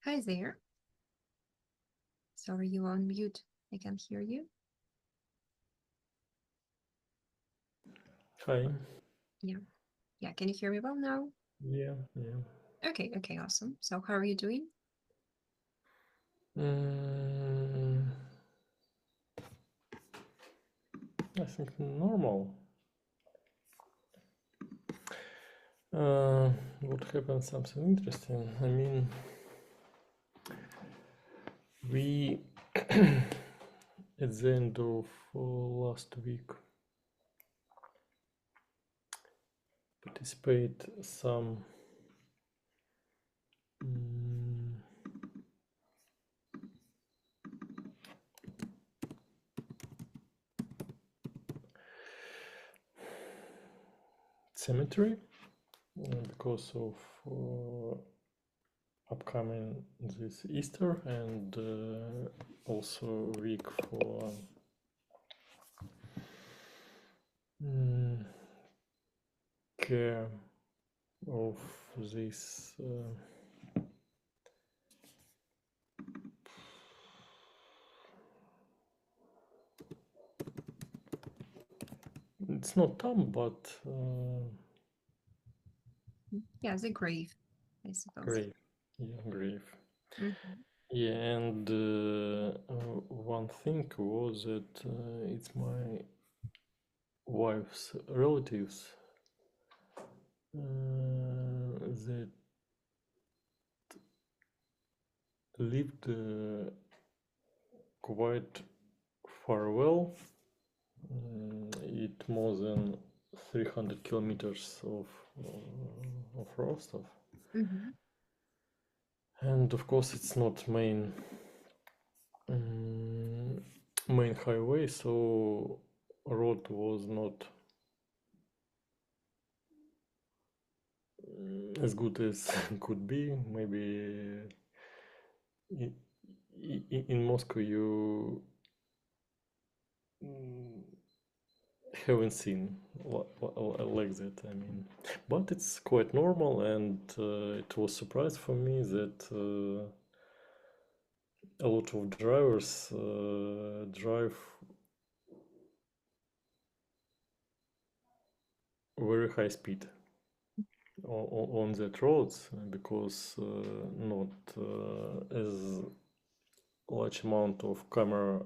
Hi there. Sorry, you on mute. I can't hear you. Hi. Yeah. Yeah. Can you hear me well now? Yeah. Okay. Okay. Awesome. So, how are you doing? Mm, I think normal. What happened? Something interesting. I mean, we at the end of last week participate some cemetery because of upcoming this Easter and also week for care of this it's not tomb but Yeah, the grave, I suppose. grave. Yeah, grave. Mhm. Yeah, and one thing was that it's my wife's relatives that lived quite far well. It more than 300 kilometers of Rostov, Mhm. and of course it's not um, main highway, so road was not as good as could be. Maybe in Moscow you mm, haven't seen like that. I mean, but it's quite normal, and it was surprise for me that a lot of drivers drive very high speed on that roads because not as large amount of camera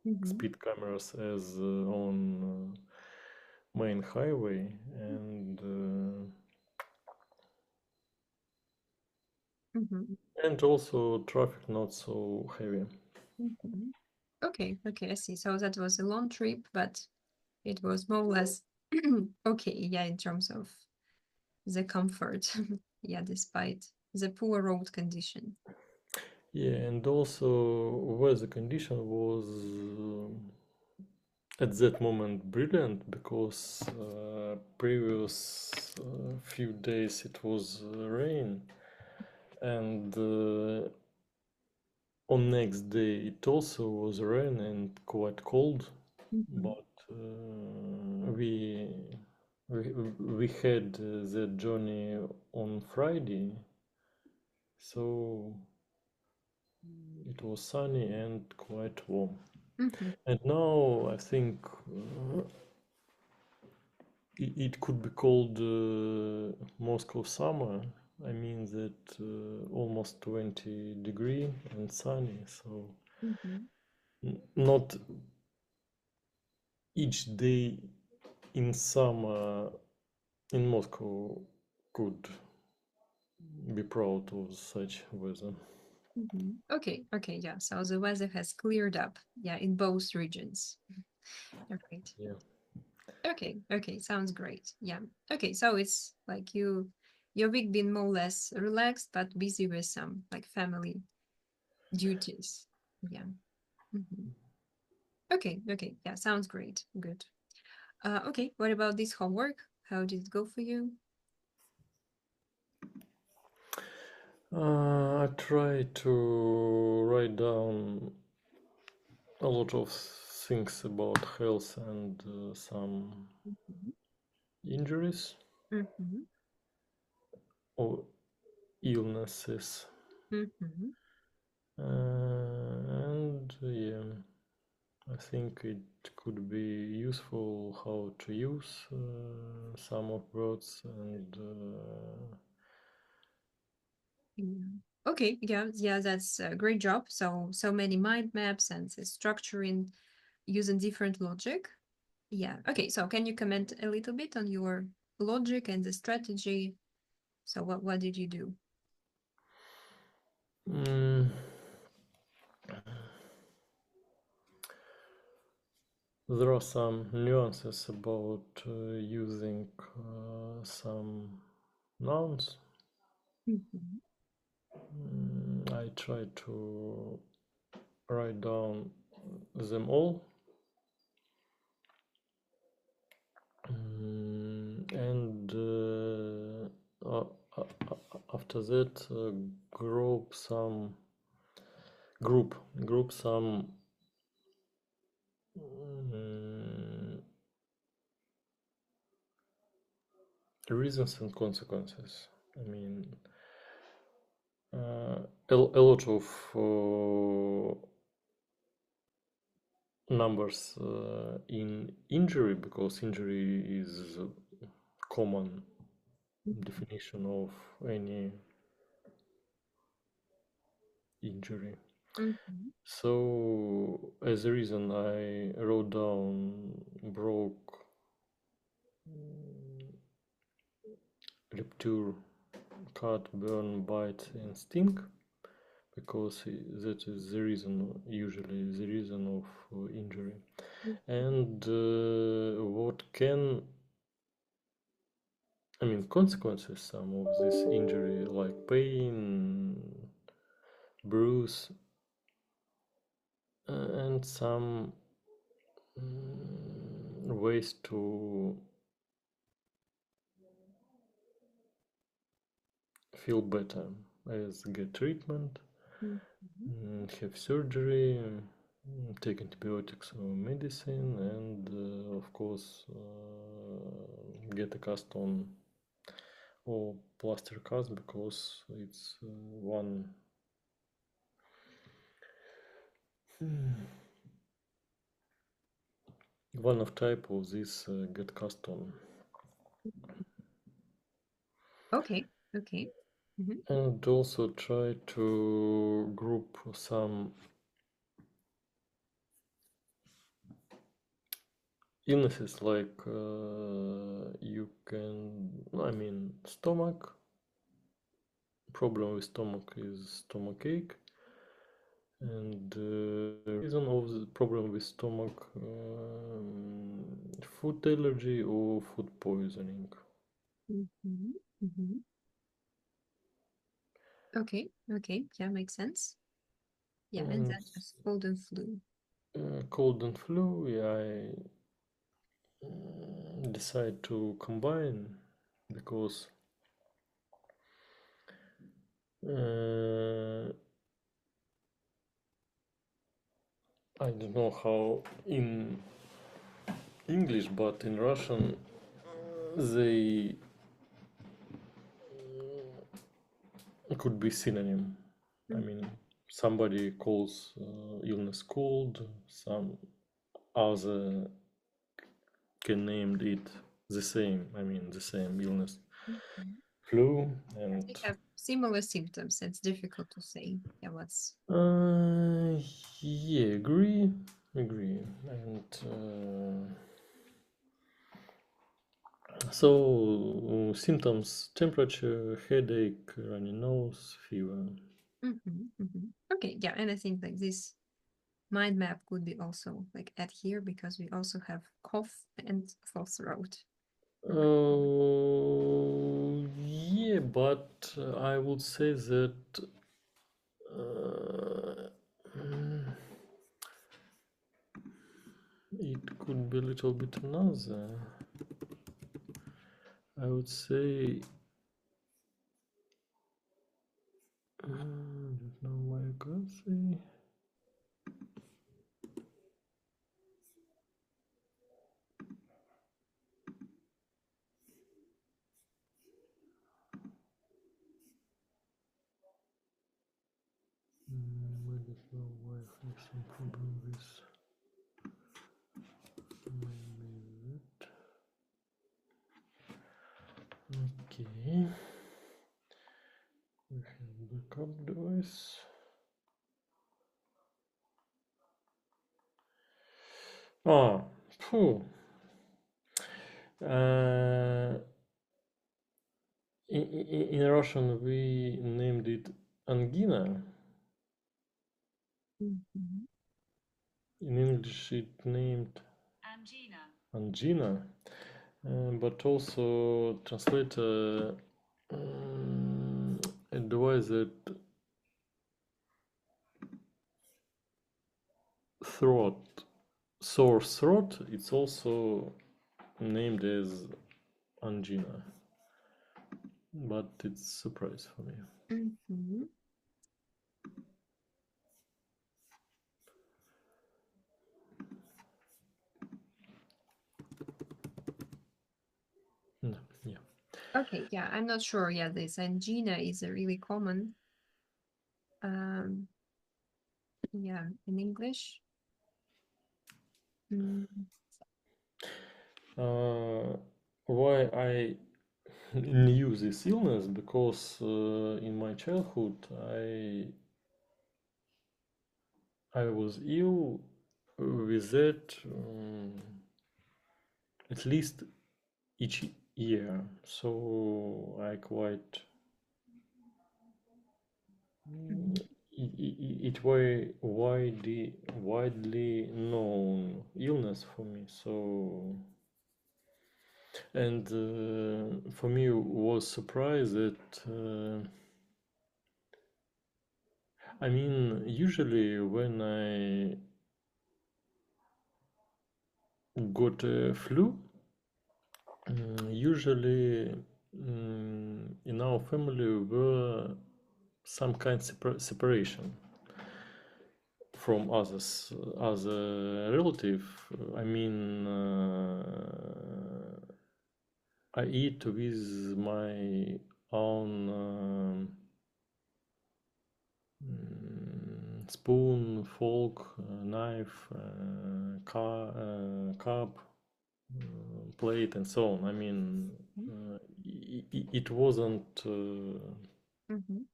Mhm. speed cameras as on main highway Mhm. and also traffic not so heavy. Mhm. Okay. Okay. I see. So that was a long trip, but it was more or less okay. Yeah, in terms of the comfort. Yeah, despite the poor road condition. Yeah, and also weather condition was at that moment brilliant because previous few days it was rain and on next day it also was rain and quite cold, Mhm. but we we had the journey on Friday, so it was sunny and quite warm. Mhm. And now I think it could be called Moscow summer. I mean that almost 20 degree and sunny, so Mhm. not each day in summer in Moscow could be proud of such weather. Mhm. Okay, okay, yeah. So the weather has cleared up, yeah, in both regions. All right. Yeah. Okay, okay, sounds great. Yeah. Okay, so it's like your week been more or less relaxed but busy with some like family duties. Yeah. Mhm. Okay, okay, yeah, sounds great. Good. Okay, what about this homework? How did it go for you? I try to write down a lot of things about health and some Mhm. injuries Mhm. or illnesses. Mm-hmm. And yeah, I think it could be useful how to use some of words and Yeah. Okay, yeah, that's a great job. So many mind maps and the structuring using different logic. Yeah. Okay, so can you comment a little bit on your logic and the strategy? So what did you do? mm, there are some nuances about using some nouns. Mhm. I try to write down them all. And after that, group group some mm, reasons and consequences. I mean, a lot of numbers in injury, because injury is a common definition of any injury. Mhm. So as a reason, I wrote down broke, rupture, cut, burn, bite, and sting, because that is the reason, usually the reason of injury. And what can, I mean, consequences some of this injury, like pain, bruise, and some ways to feel better, as get treatment, Mhm. have surgery, take antibiotics or medicine, and of course get a cast on or plaster cast, because it's one of type of this get cast on. Okay, okay. Mhm. And also try to group some illnesses, like you can, I mean, stomach problem with stomach is stomach ache, and reason of the problem with stomach, food allergy or food poisoning. Mhm. Mhm. Okay, okay. Yeah, makes sense. Yeah, and And then just cold and flu. cold and flu, yeah, I decide to combine, because I don't know how in English, but in Russian they could be synonym. I Mhm. mean, somebody calls illness cold, some other can name it the same. I mean, the same illness, Mhm. flu, Yes, and they have similar symptoms. It's difficult to say. Yeah, what's uh, yeah, agree, and so symptoms: temperature, headache, runny nose, fever. Okay, yeah, and I think like this mind map could be also like add here because we also have cough and sore throat. Right. Yeah, but I would say that uh, mm, it could be a little bit another. I would say, don't know why I can't say. Your wife has some problem with maybe that. Okay. We have backup device. Ah, phew. In Russian, we named it angina. Mhm. In English, it named angina. But also translator advised that throat, sore throat, it's also named as angina. But it's a surprise for me. Mhm. No, yeah. Okay, yeah, I'm not sure. Yeah, this angina is a really common. Um, yeah, in English. Mm. Why I knew this illness? Because in my childhood I was ill with that at least each year, so I quite Mhm. it was widely known illness for me. So and for me was surprised that I mean usually when I got a flu, usually in our family were some kind separation from others as a relative. I mean, I eat with my own spoon, fork, knife, cup, plate, and so on. I mean, it wasn't Mhm.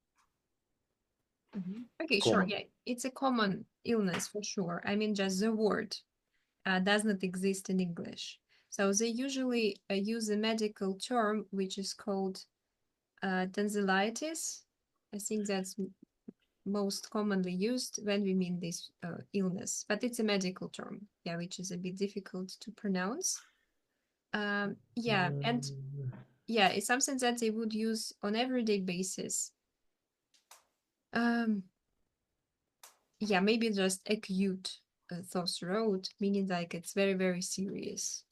Mhm. Okay, sure. common. Yeah, it's a common illness for sure. I mean, just the word does not exist in English. So they usually use a medical term which is called tonsillitis. I think that's most commonly used when we mean this illness, but it's a medical term, yeah, which is a bit difficult to pronounce. Yeah, and yeah, it's something that they would use on everyday basis. Um, yeah, maybe just acute sore throat, meaning like it's very, very serious.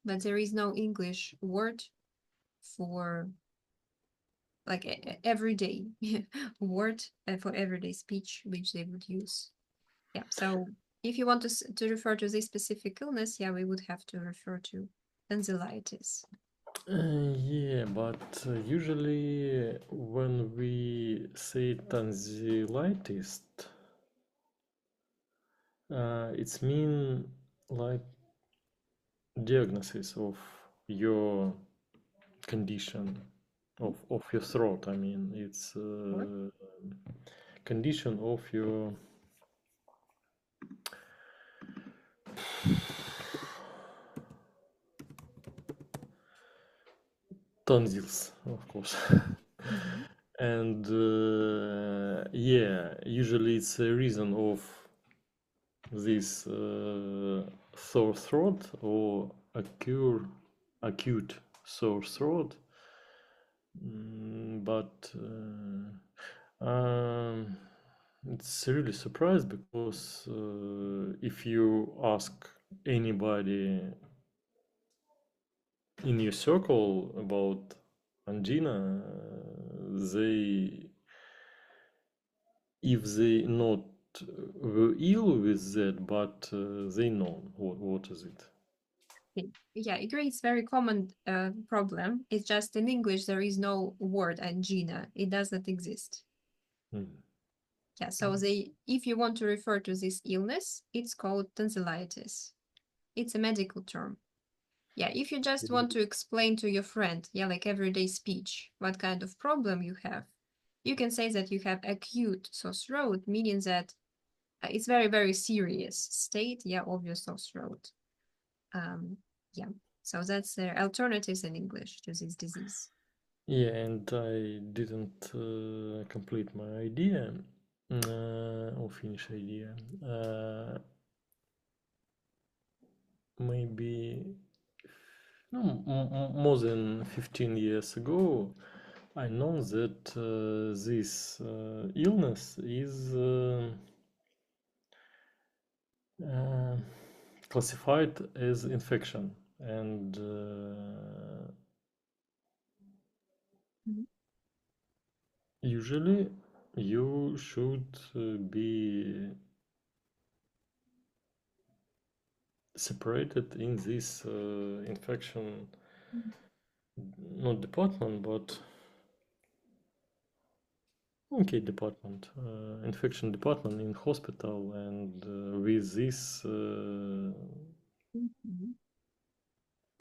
But there is no English word for like everyday word for everyday speech which they would use. Yeah. So if you want to refer to this specific illness, yeah, we would have to refer to tonsillitis. Yeah, but usually when we say tonsillitis, it's mean like diagnosis of your condition of your throat. I mean, it's Or condition of your tonsils, of course. Mhm. And yeah, usually it's a reason of this sore throat or acute sore throat. But it's really surprised because if you ask anybody in your circle about angina, they if they not were ill with that, but they know what is it. okay. Yeah, I agree. It's very common problem. It's just in English there is no word angina. It does not exist. Mm. Yeah, so if you want to refer to this illness, it's called tonsillitis. It's a medical term. Yeah, if you just want to explain to your friend, yeah, like everyday speech, what kind of problem you have, you can say that you have acute sore throat, meaning that it's very, very serious state, yeah, of your sore throat. Um, yeah, so that's the alternatives in English to this disease. Yeah, and I didn't complete my idea or finish idea. Maybe no, more than 15 years ago, I know that this illness is uh, classified as infection, and Mhm. usually you should be separated in this infection, not department, but okay, department, infection department in hospital, and with this Mhm.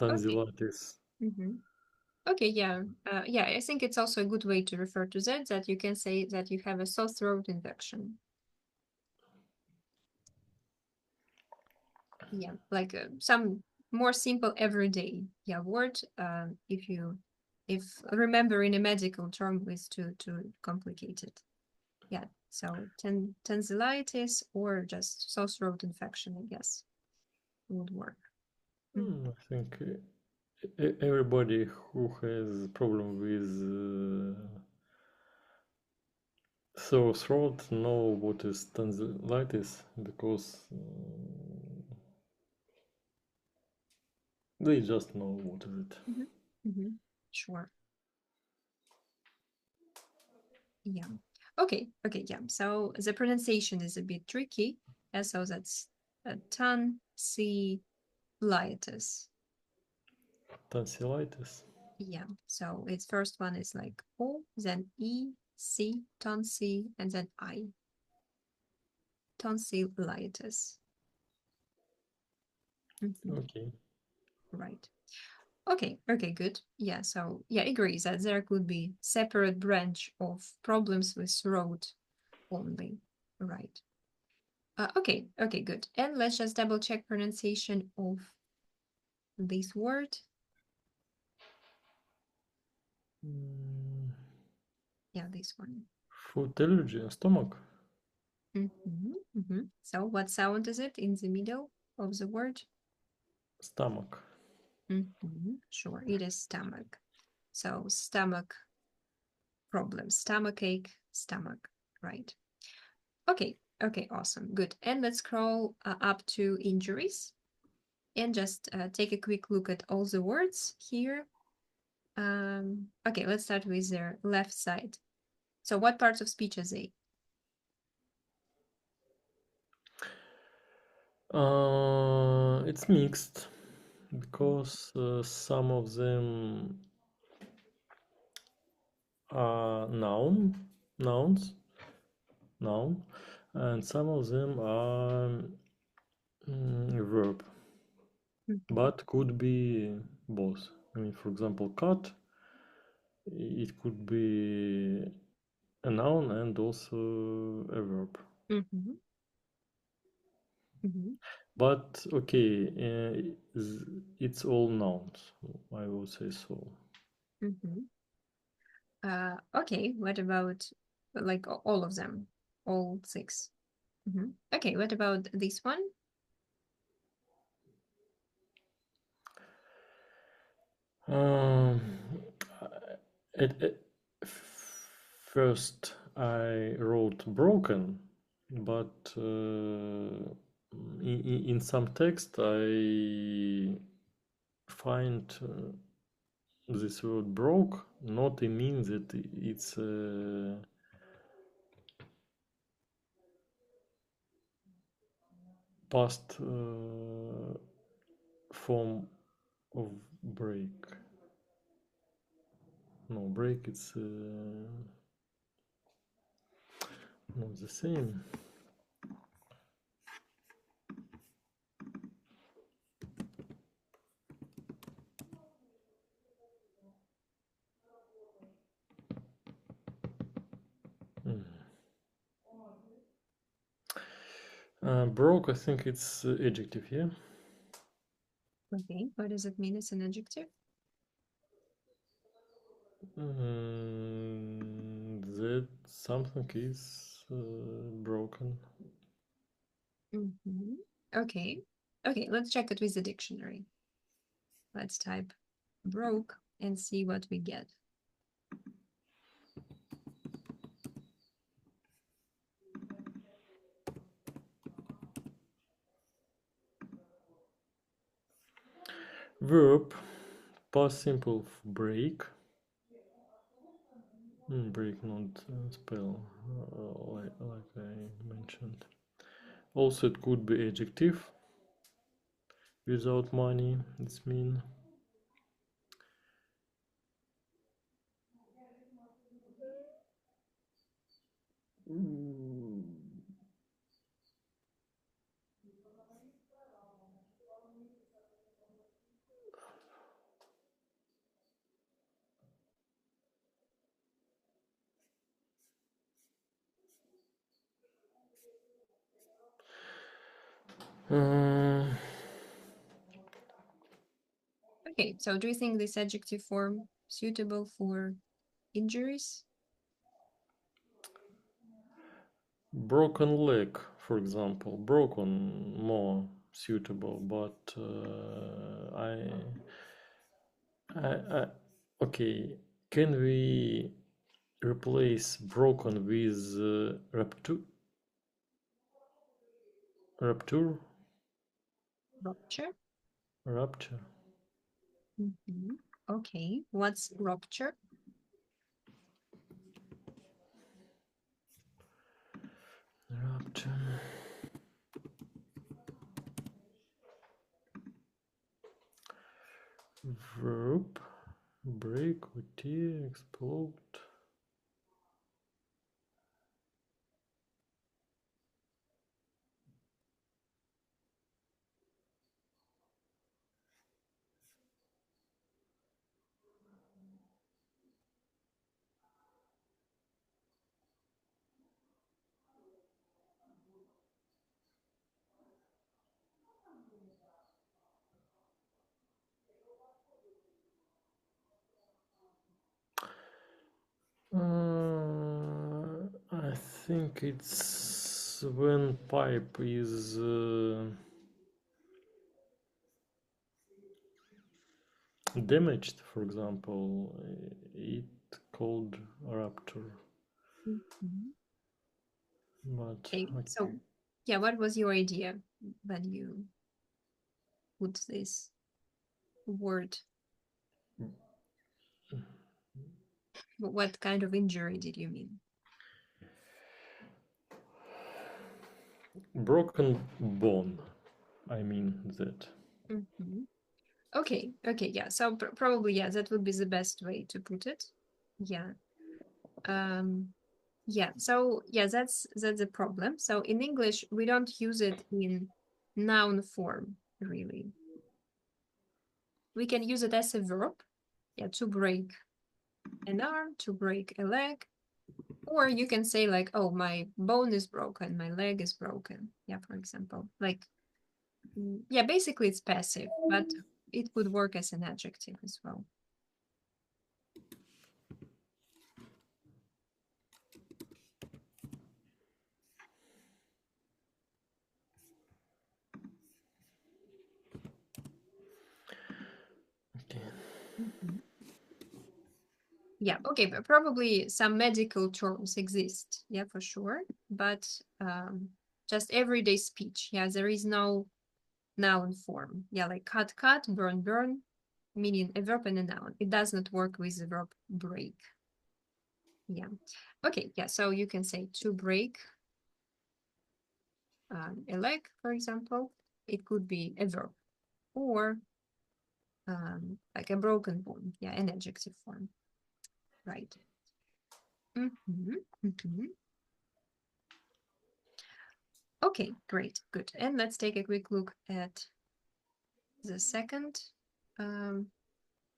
Okay. tonsillitis. Mhm. Okay, yeah. Yeah, I think it's also a good way to refer to that, that you can say that you have a sore throat infection. Yeah, like some more simple everyday, yeah, word. If remembering a medical term is too complicated. Yeah, so tonsillitis or just sore throat infection, I guess, would work. Mhm. I think everybody who has problem with sore throat know what is tonsillitis, because they just know what is it. Mhm. Mhm. Sure. Yeah. Okay. Okay. Yeah. So the pronunciation is a bit tricky. Yeah, so that's tonsillitis. Tonsillitis. Yeah. So its first one is like O, then E, C, tonsil, and then I. Tonsillitis. Mhm. Okay. Right. Okay. Okay. Good. Yeah. So yeah, agrees that there could be separate branch of problems with throat only. Right. Okay. Okay. Good. And let's just double check pronunciation of this word. Mm, Yeah, this one. food allergy, stomach, So what sound is it in the middle of the word? stomach. Sure, it is stomach. So stomach problem, stomach ache, stomach, right? Okay, okay, awesome, good. And let's scroll up to injuries and just take a quick look at all the words here. Okay, let's start with their left side. So what parts of speech are they? It's mixed, because some of them are nouns, noun, and some of them are verb, Mhm, but could be both. I mean, for example, cut, it could be a noun and also a verb. mhm, mhm, But okay, it's all nouns, I would say so. mhm. Okay, what about like all of them? All six. Okay, what about this one? Um, at first I wrote broken, but in some text I find this word broke not it means that it's a past form of break. No, break, it's not the same. Broke, I think it's adjective, yeah? Okay, what does it mean as an adjective? That something is broken. Okay. Okay, let's check it with the dictionary. Let's type broke and see what we get. Verb, past simple of break. Break, not spell, like I mentioned. Also, it could be adjective. Without money, it's mean. Okay, so do you think this adjective form suitable for injuries? Broken leg, for example. Broken more suitable, but okay. Can we replace broken with rupture? Rupture? Rupture. Rupture. Okay, what's rupture? Rupture. Verb. Break, tear, explode. I think it's when pipe is damaged, for example, it called rupture. But Okay, so yeah, what was your idea when you put this word? What kind of injury did you mean? broken bone, I mean that. Okay, yeah. So probably, yeah, that would be the best way to put it. Yeah. Yeah. So yeah, that's a problem. So in English, we don't use it in noun form, really. We can use it as a verb. Yeah, to break an arm, to break a leg, or you can say like, oh, my bone is broken, my leg is broken. Yeah, for example, like, yeah, basically it's passive, but it would work as an adjective as well. Okay. Yeah, okay, but probably some medical terms exist, yeah, for sure, but just everyday speech, yeah, there is no noun form, yeah, like cut, burn, meaning a verb and a noun. It does not work with the verb break. Yeah, okay, yeah, so you can say to break a leg, for example. It could be a verb, or like a broken bone, yeah, an adjective form, right? Okay, great, good. And let's take a quick look at the second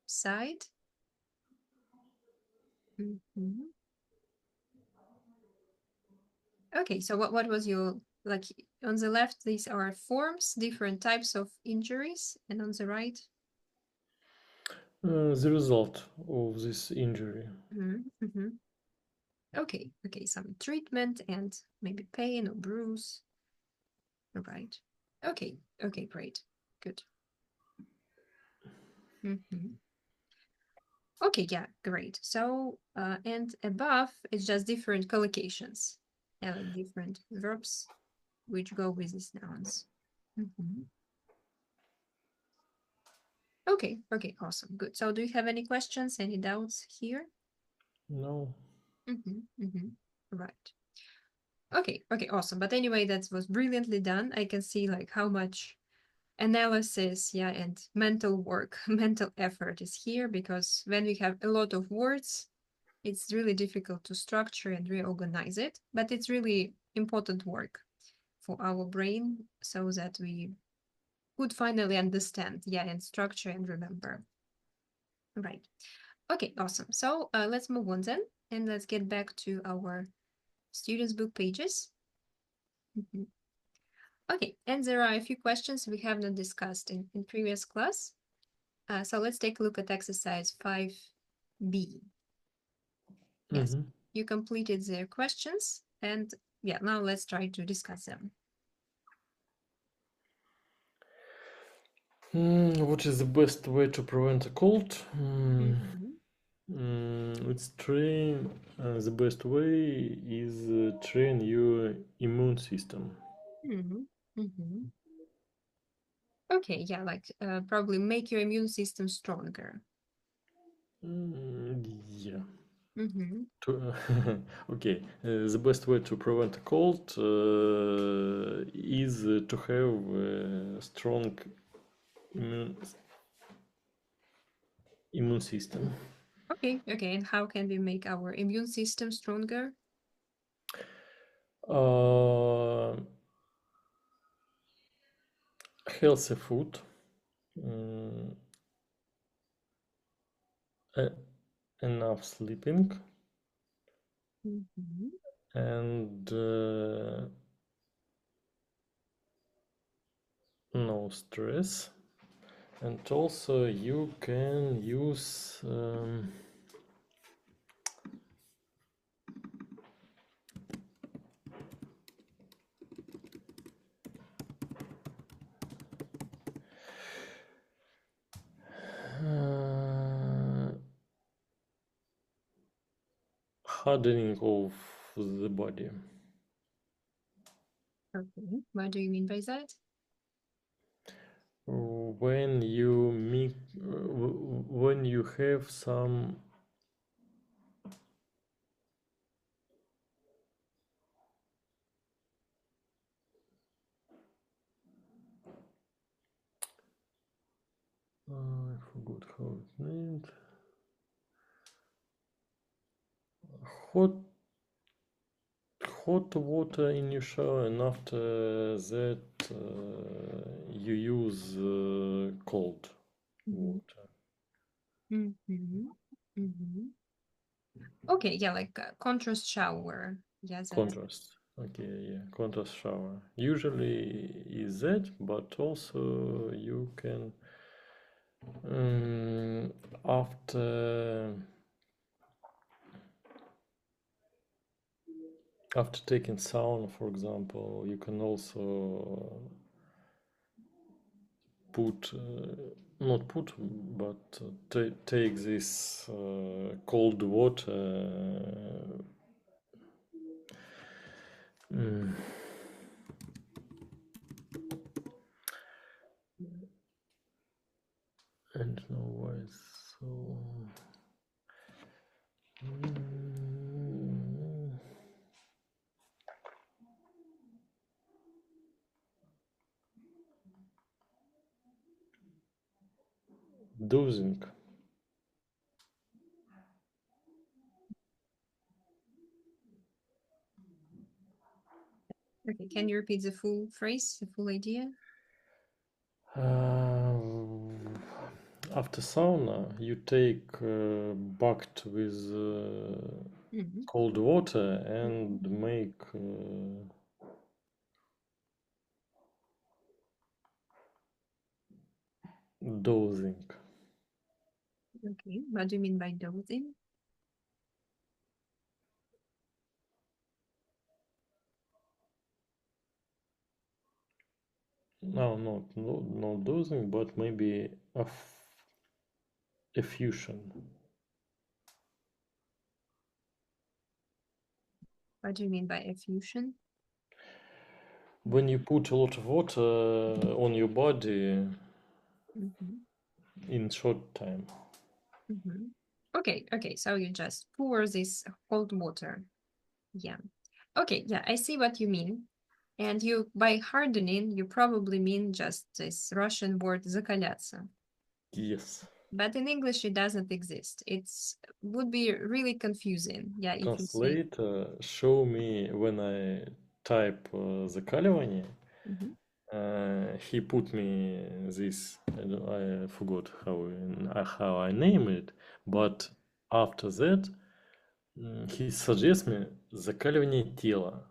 side. Mhm. Okay, so what was your, like on the left, these are forms, different types of injuries, and on the right? The result of this injury. Mhm. Okay, some treatment and maybe pain or bruise. Right. Okay, great. Good. Mhm. Okay, yeah, great. So, and above it's just different collocations, like different verbs which go with these nouns. Mhm. Okay, awesome, good. So, do you have any questions, any doubts here? No. Right. Okay, awesome. But anyway, that was brilliantly done. I can see like how much analysis, yeah, and mental work, mental effort is here, because when we have a lot of words, it's really difficult to structure and reorganize it. But it's really important work for our brain so that we could finally understand, yeah, and structure and remember. Right. Okay, awesome. So let's move on then, and let's get back to our students' book pages. Mhm. Okay, and there are a few questions we have not discussed in previous class. So let's take a look at exercise 5B. Yes, you completed the questions, and yeah, now let's try to discuss them. What is the best way to prevent a cold? Mhm. It's train. The best way is train your immune system. Mhm. Mhm. Okay, yeah, like probably make your immune system stronger. Yeah. Mhm. Okay. The best way to prevent a cold is to have a strong immune system. Okay, and how can we make our immune system stronger? Uh, Healthy food. mm, Enough sleeping Mhm. and no stress. And also you can use hardening of the body. Okay, what do you mean by that? When you mix, when you have some I forgot how it's named. Hot water in your shower, and after that you use cold Mhm. water. Mhm. Mhm. Okay, yeah, like a contrast shower. Yeah, that's. Contrast. Okay, yeah, contrast shower. Usually is that, but also you can after taking sauna, for example, you can also put not put but take this cold water mm, I don't know why it's so mm, dosing. Okay, can you repeat the full phrase, the full idea? Uh, After sauna, you take bucket with Mhm. cold water and make dosing. Okay, what do you mean by dosing? No, no dosing, but maybe effusion. What do you mean by effusion? When you put a lot of water on your body Mhm. in short time. Mhm. Okay, okay, so you just pour this cold water. Yeah. Okay, yeah, I see what you mean. And you, by hardening, you probably mean just this Russian word закаляться. Yes. But in English, it doesn't exist. It's would be really confusing. Yeah, if you say. Translator show me when I type закаливание. Mhm. He put me this. I forgot how I name it, but after that he suggests me закаливание тела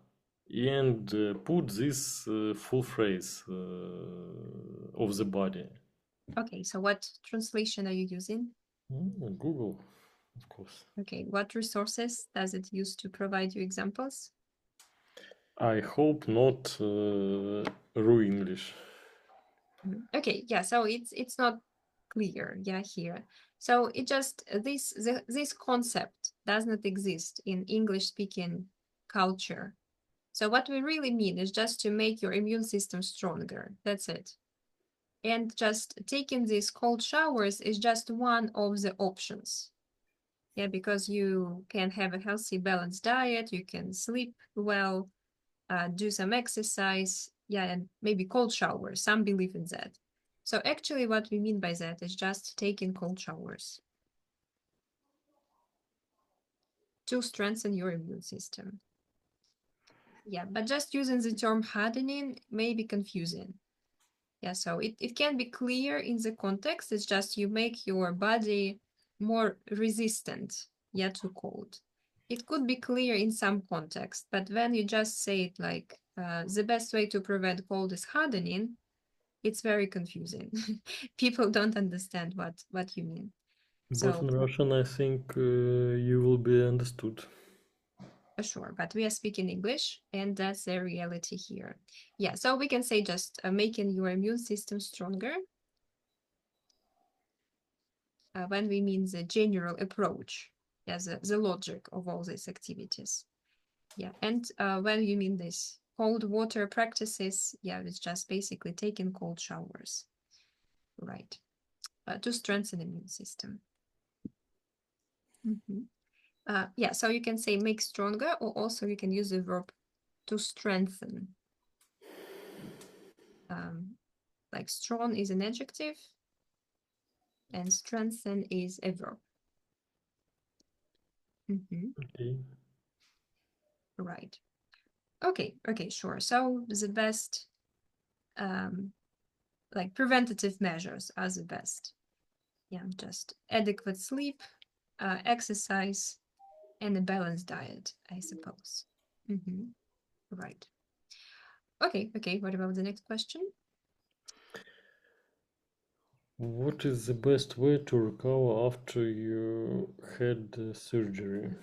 and put this full phrase of the body. Okay, so what translation are you using? Google, of course. Okay, what resources does it use to provide you examples? I hope not Ru English. Okay, yeah, so it's not clear, yeah, here. So it just this concept does not exist in English speaking culture. So what we really mean is just to make your immune system stronger. That's it. And just taking these cold showers is just one of the options. Yeah, because you can have a healthy, balanced diet, you can sleep well, do some exercise, yeah, and maybe cold showers. Some believe in that. So actually, what we mean by that is just taking cold showers to strengthen your immune system. Yeah, but just using the term hardening may be confusing. Yeah, so it can be clear in the context. It's just you make your body more resistant, yeah, to cold. It could be clear in some context, but when you just say it like the best way to prevent cold is hardening, it's very confusing. People don't understand what you mean. But So in Russian, I think you will be understood. sure, but we are speaking English, and that's the reality here. Yeah, so we can say just making your immune system stronger when we mean the general approach, yeah, the logic of all these activities. Yeah, and when you mean this cold water practices, yeah, it's just basically taking cold showers, right, to strengthen the immune system. Mhm. Yeah, so you can say make stronger, or also you can use the verb to strengthen. Um, like strong is an adjective, and strengthen is a verb. Mhm. Okay. Right. Okay. Okay. Sure. So the best, um, like preventative measures, are the best. Yeah, just adequate sleep, exercise, and a balanced diet, I suppose. Right. Okay. Okay. What about the next question? What is the best way to recover after you had surgery?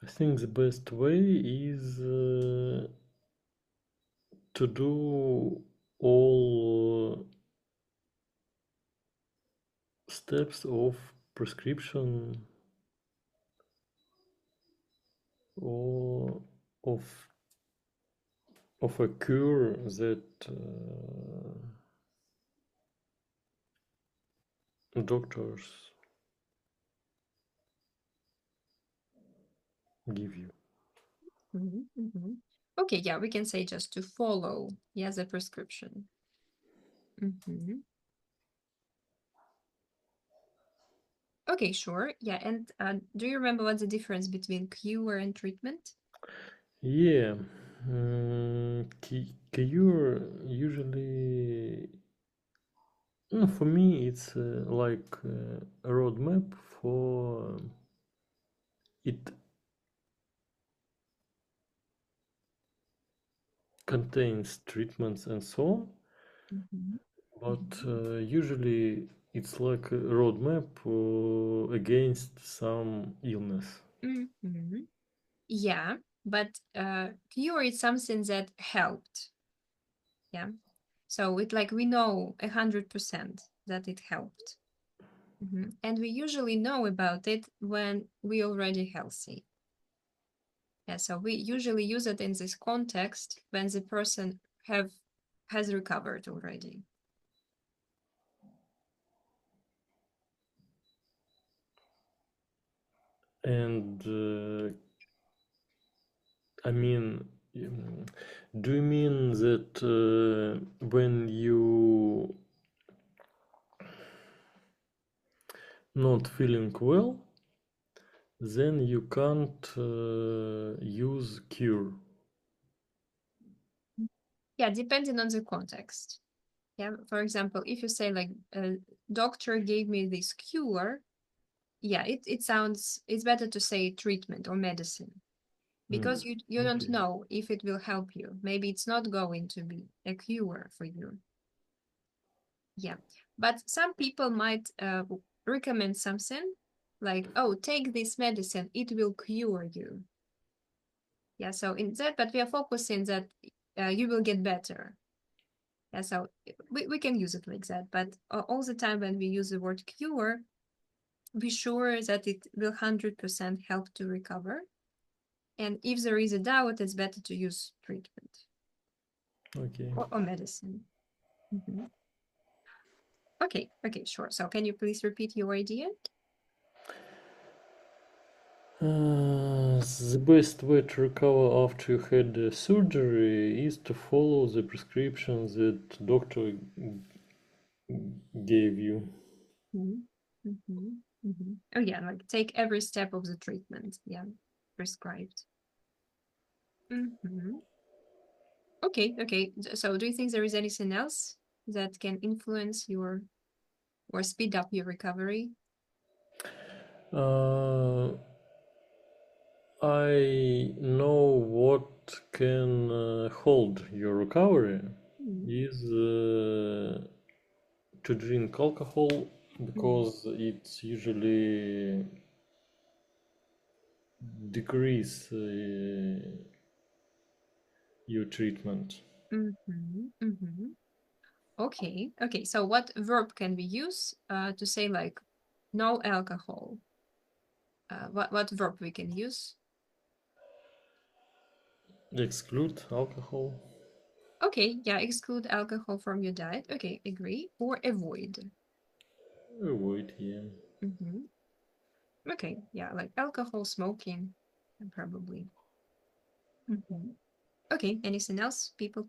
I think the best way is to do all steps of prescription or of a cure that doctors give you. Okay. Yeah, we can say just to follow, yeah, the prescription. Mhm. Okay, sure. Yeah, and do you remember what's the difference between cure and treatment? Yeah, cure usually, no, for me it's like a roadmap for it contains treatments and so on, Mhm, but mhm, usually it's like a roadmap against some illness. mhm. Yeah, but cure is something that helped. Yeah. So it like we know 100% that it helped. And we usually know about it when we already healthy. Yeah, so we usually use it in this context when the person have has recovered already. And I mean, do you mean that when you not feeling well, then you can't use cure? Yeah, depending on the context. Yeah, for example, if you say like a doctor gave me this cure, yeah, it sounds it's better to say treatment or medicine Mm, because you don't okay. know if it will help you. Maybe it's not going to be a cure for you. Yeah, but some people might recommend something like, oh, take this medicine, it will cure you. Yeah, so in that, but we are focusing that you will get better. Yeah, so we can use it like that, but all the time when we use the word cure, be sure that it will 100% help to recover. And if there is a doubt, it's better to use treatment Okay. or medicine. Mhm. Okay, sure. So can you please repeat your idea? The best way to recover after you had surgery is to follow the prescriptions that doctor gave you. Mhm, mhm, mhm. Oh yeah, like take every step of the treatment. Yeah, prescribed. Mhm. Okay. So do you think there is anything else that can influence your or speed up your recovery? Uh, I know what can hold your recovery Mhm, is to drink alcohol mhm, because it's usually decrease your treatment. mhm. Okay. So what verb can we use to say like no alcohol? What verb we can use? Exclude alcohol. Okay, yeah, exclude alcohol from your diet. Okay, agree. Or avoid. Avoid, yeah. hmm Okay, yeah, like alcohol, smoking, probably. hmm Okay, anything else people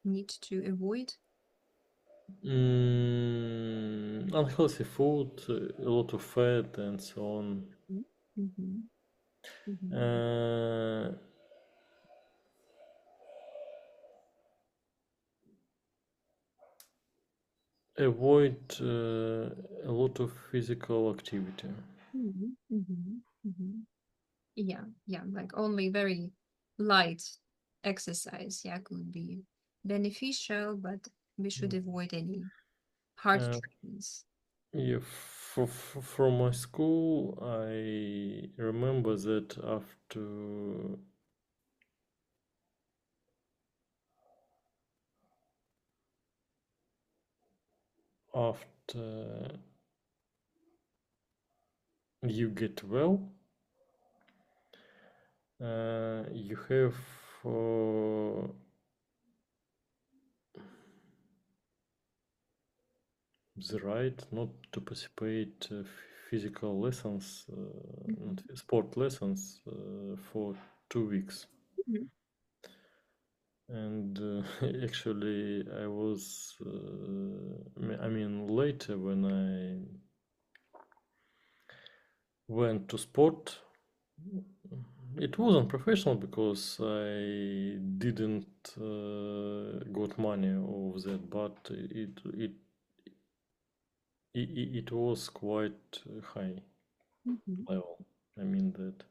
need to avoid? Unhealthy food, a lot of fat, and so on. Mm-hmm. Mm-hmm. Uh, avoid a lot of physical activity. Mm-hmm. Mm-hmm. Mm-hmm. Yeah, like only very light exercise, yeah, could be beneficial, but we should avoid any hard Uh, trainings. yeah, from my school, I remember that after you get well, you have the right not to participate physical lessons, not Mhm. sport lessons, for 2 weeks. Mhm. And actually, I was, I mean, later when I went to sport, It wasn't professional because I didn't got money of that, but it was quite high Mhm. level. I mean that.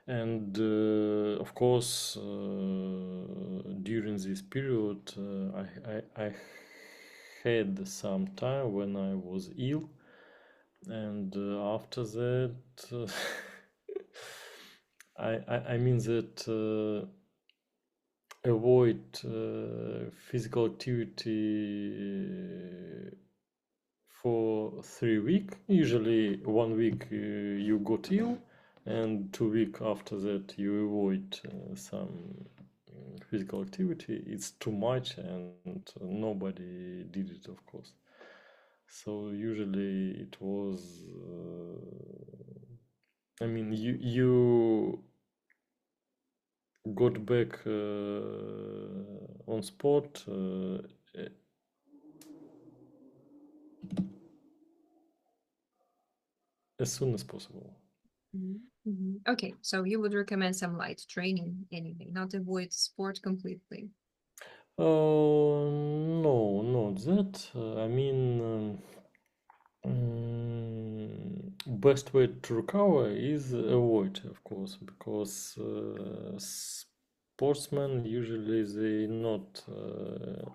And of course, during this period, I had some time when I was ill, and after that, I mean that avoid physical activity for 3 weeks. Usually, 1 week you got ill, and 2 weeks after that you avoid some physical activity. It's too much, and nobody did it, of course. So usually it was. I mean, you got back on sport as soon as possible. Mhm. Mhm. Okay, so you would recommend some light training anyway, not avoid sport completely. No, not that. I mean, best way to recover is avoid, of course, because sportsmen usually they not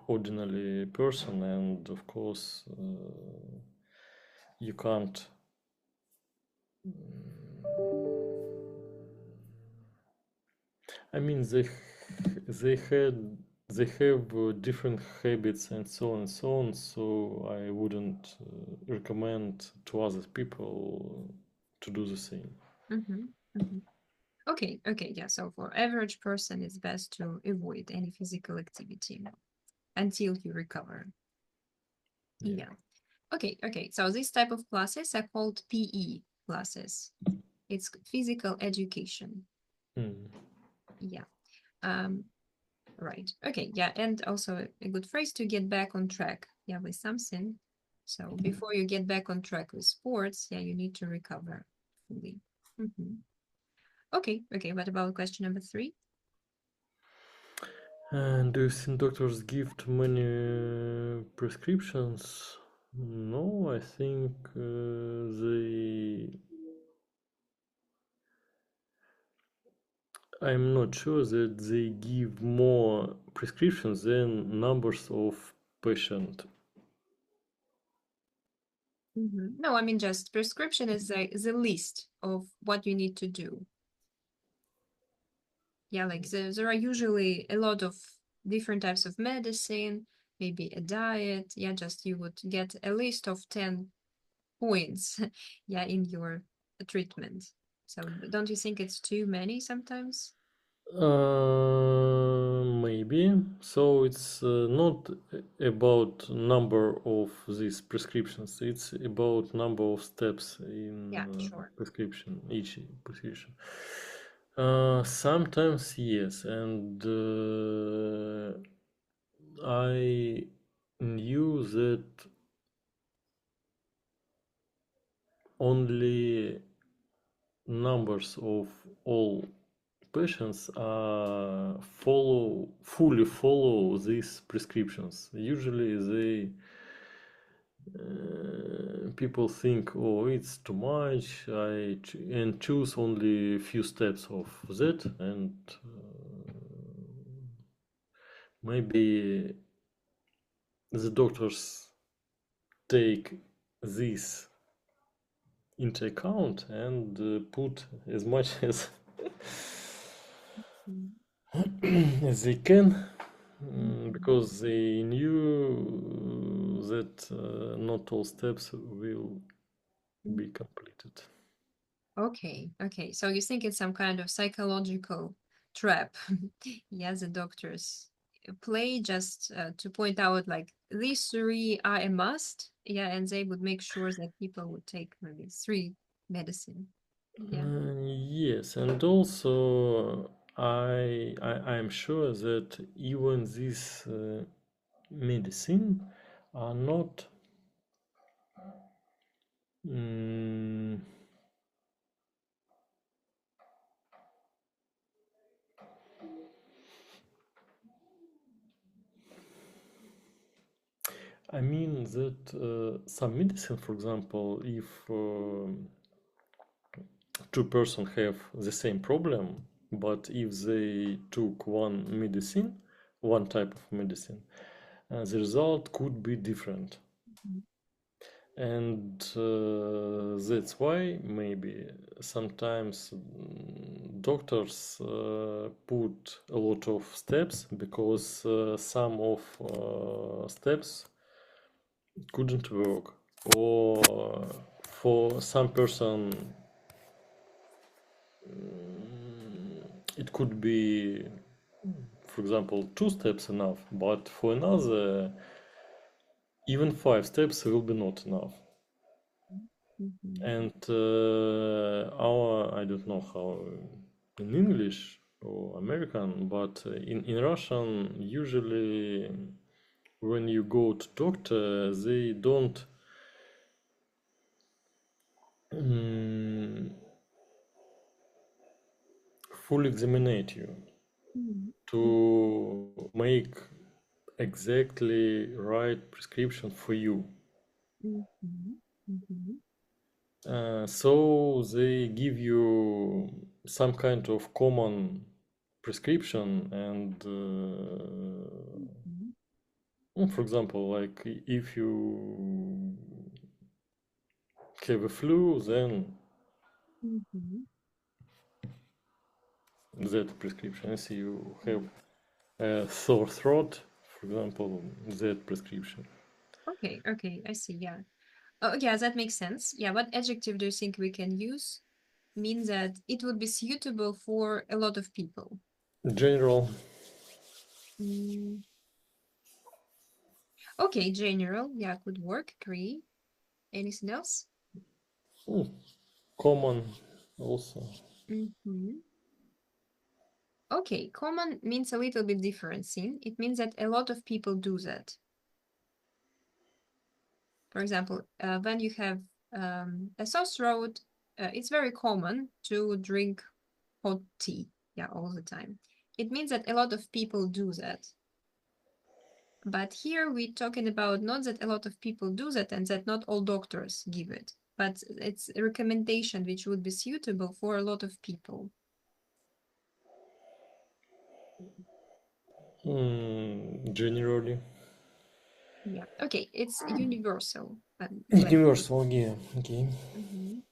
ordinary person, and of course you can't. I mean, they had they have different habits and so on and so on. So I wouldn't recommend to other people to do the same. Mhm. Mhm. Okay, okay, yeah. So for average person, it's best to avoid any physical activity until you recover. Yeah. Yeah. Okay, okay. So this type of classes are called PE classes. It's physical education. Mm. Yeah. Um, right. Okay, yeah. And also a good phrase to get back on track. Yeah, with something. So before you get back on track with sports, yeah, you need to recover fully. Mhm. Okay, okay. What about question number three? And do you think doctors give too many prescriptions? No, I think they. I'm not sure that they give more prescriptions than numbers of patients. No, I mean just prescription is the list of what you need to do. Yeah, like there are usually a lot of different types of medicine, maybe a diet. Yeah, just you would get a list of 10 points, yeah, in your treatment. So don't you think it's too many sometimes? Maybe. So it's not about number of these prescriptions. It's about number of steps in Yeah, sure. prescription, each prescription. Sometimes yes, and I knew that only numbers of all patients fully follow these prescriptions. Usually they people think, oh, it's too much, and choose only a few steps of that, and maybe the doctors take this into account and put as much as Mm, as they can, mhm. because they knew that not all steps will be completed. Okay, okay. So you think it's some kind of psychological trap? Yeah, the doctors play just to point out like these three are a must. Yeah, and they would make sure that people would take maybe three medicine. Yeah. Yes, and also I'm sure that even this medicine are not mm, I mean that some medicine, for example, if two persons have the same problem, but if they took one type of medicine, the result could be different. Mhm. And that's why maybe sometimes doctors put a lot of steps because some of steps couldn't work, or for some person it could be, for example, two steps enough, but for another even five steps will be not enough. Mhm. And our, I don't know how in English or American, but in Russian, usually when you go to doctor, they don't mm, fully examinate you Mhm. to make exactly right prescription for you. Mhm. Mhm. So they give you some kind of common prescription, and Mhm. for example, like if you have a flu, then Mhm. that prescription. If you have Mhm. a sore throat, for example, that prescription. Okay, okay, I see. Yeah. Oh, yeah, that makes sense. Yeah, what adjective do you think we can use? Mean that it would be suitable for a lot of people. General, Mm, okay, general. Yeah, could work. Agree. Anything else? mm, common also. Mm-hmm. Okay, common means a little bit different thing. It means that a lot of people do that. For example, when you have a sore throat, it's very common to drink hot tea, yeah, all the time. It means that a lot of people do that. But here we're talking about not that a lot of people do that and that not all doctors give it, but it's a recommendation which would be suitable for a lot of people. Generally. Yeah. Okay, it's universal. Like Universal, yeah, okay. mhm.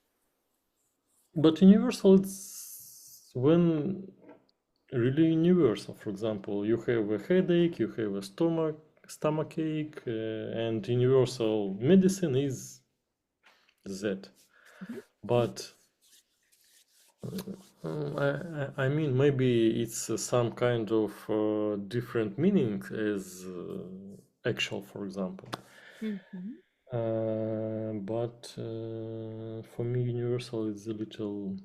But universal, it's when really universal. For example, you have a headache, you have a stomach ache, and universal medicine is that. Mhm. But I mean, maybe it's some kind of different meaning as actual, for example. Mhm. But for me, universal is a little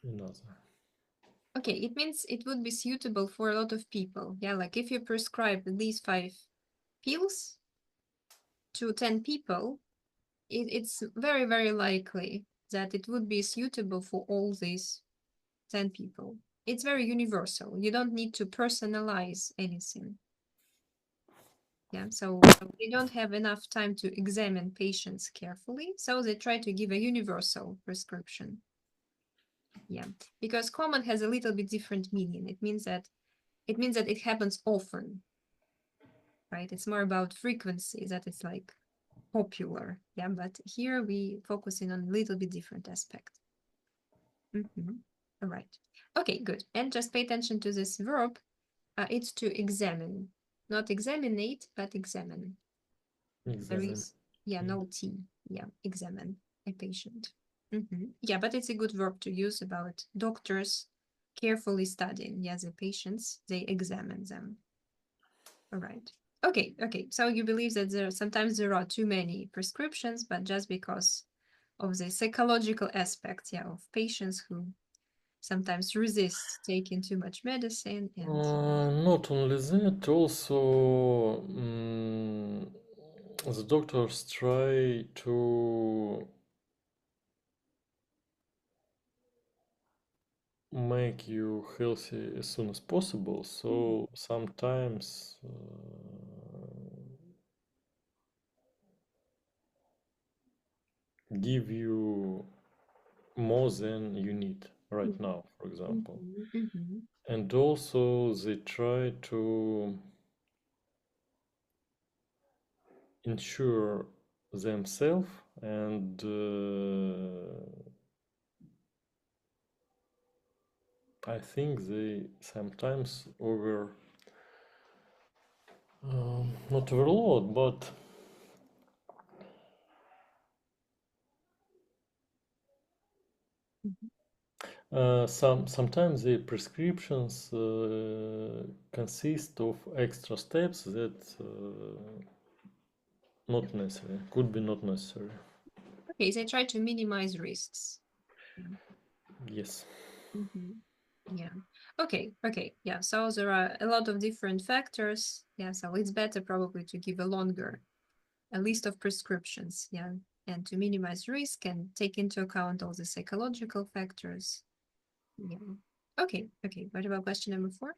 another. Okay, it means it would be suitable for a lot of people. Yeah, like if you prescribe these 5 pills to 10 people, it's very, very likely that it would be suitable for all these 10 people. It's very universal. You don't need to personalize anything. Yeah, so they don't have enough time to examine patients carefully, so they try to give a universal prescription. Yeah, because common has a little bit different meaning. It means that it happens often, right? It's more about frequency, that it's like popular. Yeah, but here we focusing on a little bit different aspect. All right. Okay, good. And just pay attention to this verb. It's to examine, not examinate, but examine. There Examine. is, yeah, no T. Yeah, examine a patient. Yeah, but it's a good verb to use about doctors carefully studying, yeah, the patients, they examine them. All right. Okay, okay. So you believe that sometimes there are too many prescriptions, but just because of the psychological aspects, yeah, of patients who sometimes resist taking too much medicine and Not only that, also the doctors try to make you healthy as soon as possible. mm, So sometimes give you more than you need right now, for example. And also they try to ensure themselves, and I think they sometimes not overload, but sometimes the prescriptions consist of extra steps that not necessary, could be not necessary. Okay, they try to minimize risks. Yes. Yeah. Okay. Yeah. So there are a lot of different factors. Yeah. So it's better probably to give a list of prescriptions. Yeah. And to minimize risk and take into account all the psychological factors. Yeah. Okay. What about question number 4?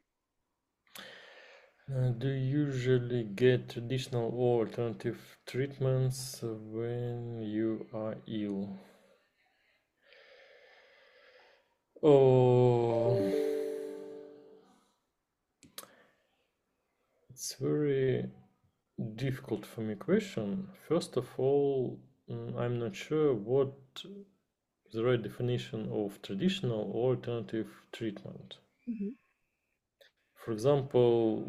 Do you usually get traditional or alternative treatments when you are ill? Oh, it's very difficult for me question. First of all, I'm not sure what the right definition of traditional or alternative treatment. For example,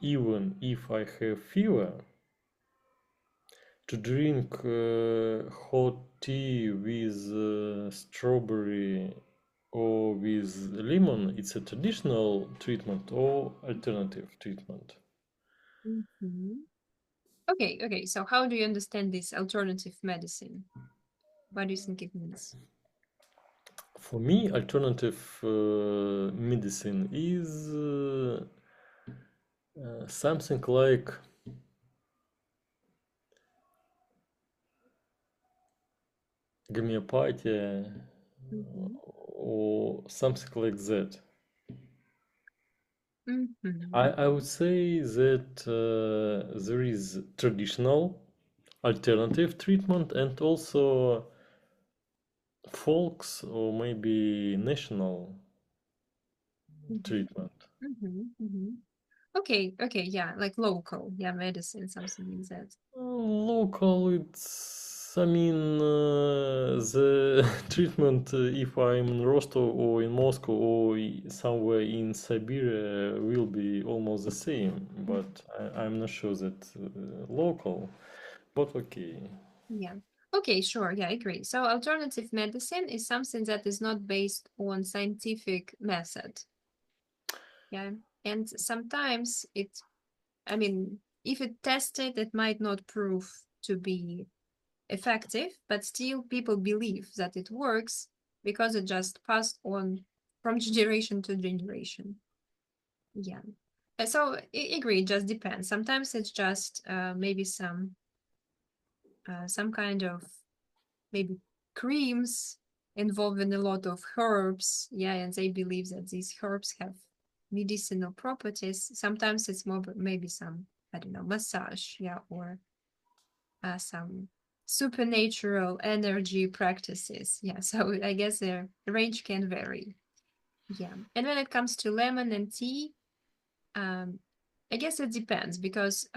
even if I have fever, to drink hot tea with strawberry or with lemon, it's a traditional treatment or alternative treatment. Okay. So how do you understand this alternative medicine? What do you think it means? For me, alternative medicine is something like homeopathy or something like that. I would say that there is traditional alternative treatment and also folks or maybe national treatment. Okay, yeah, like local, yeah, medicine, something like that. Local, I mean, the treatment, if I'm in Rostov or in Moscow or somewhere in Siberia, will be almost the same, but I'm not sure that local, but okay. Yeah. Okay, sure. Yeah, I agree. So alternative medicine is something that is not based on scientific method. Yeah. And sometimes I mean, if it tested, it might not prove to be effective, but still people believe that it works because it just passed on from generation to generation. Yeah. So I agree, it just depends. Sometimes it's just maybe some kind of maybe creams involving a lot of herbs. Yeah, and they believe that these herbs have medicinal properties. Sometimes it's more maybe some, I don't know, massage, yeah, or some supernatural energy practices. Yeah, so I guess the range can vary. Yeah, and when it comes to lemon and tea, um, I guess it depends because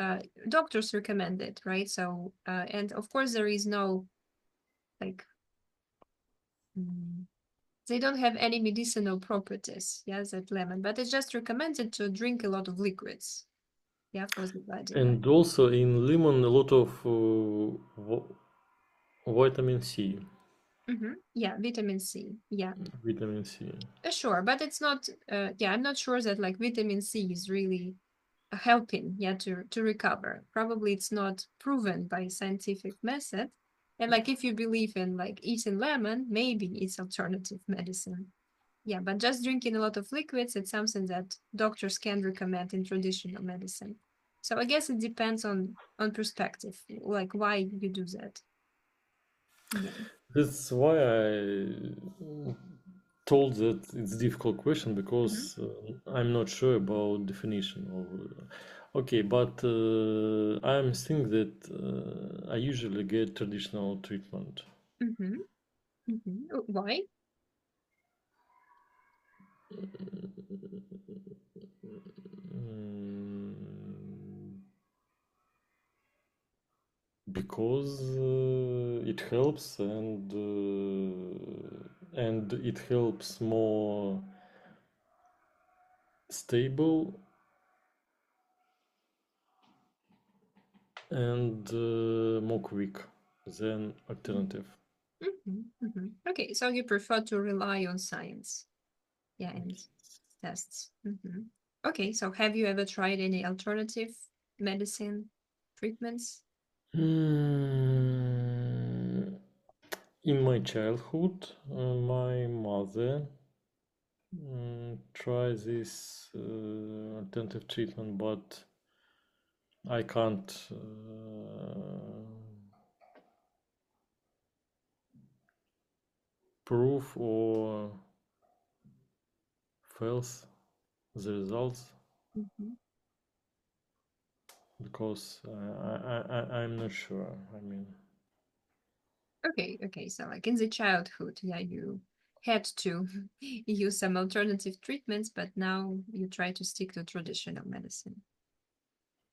doctors recommend it, right? So, and of course, there is no like mm, they don't have any medicinal properties, yes, that lemon, but it's just recommended to drink a lot of liquids, yeah, for the body. And also in lemon, a lot of vitamin C. Yeah, vitamin C. Yeah, Vitamin C. sure, but it's not. Yeah, I'm not sure that like vitamin C is really helping, yeah, to recover. Probably it's not proven by scientific method. And like if you believe in like eating lemon, maybe it's alternative medicine. Yeah, but just drinking a lot of liquids, it's something that doctors can recommend in traditional medicine. So I guess it depends on perspective, like why you do that. Yeah. That's why I told that it's difficult question Mhm. because I'm not sure about definition of. Okay, but I'm think that I usually get traditional treatment. Mm-hmm. Mm-hmm. Why? Mm, because it helps and it helps more stable and more quick than alternative. Mm-hmm. Mm-hmm. Okay, so you prefer to rely on science, yeah, and tests. Mm-hmm. Okay, so have you ever tried any alternative medicine treatments? Hmm. In my childhood, my mother tried this alternative treatment, but I can't prove or false the results Mm-hmm. because I'm not sure. I mean, Okay, okay, so like in the childhood, yeah, you had to use some alternative treatments, but now you try to stick to traditional medicine.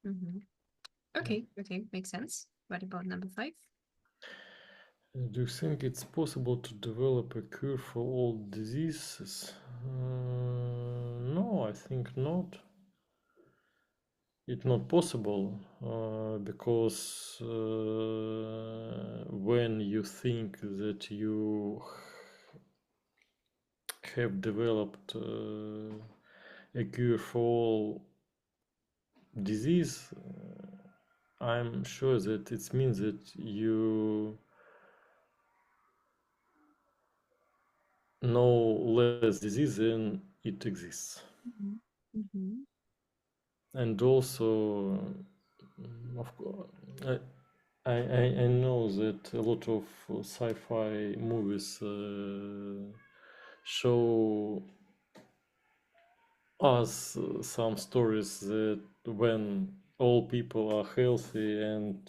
Mm-hmm. yeah. Okay, okay, makes sense. What about number five? Do you think it's possible to develop a cure for all diseases? No, I think not. It's not possible because when you think that you have developed a cure for all disease, I'm sure that it means that you know less disease than it exists. Mm-hmm. Mm-hmm. And also, of course, I know that a lot of sci-fi movies show us some stories that when all people are healthy and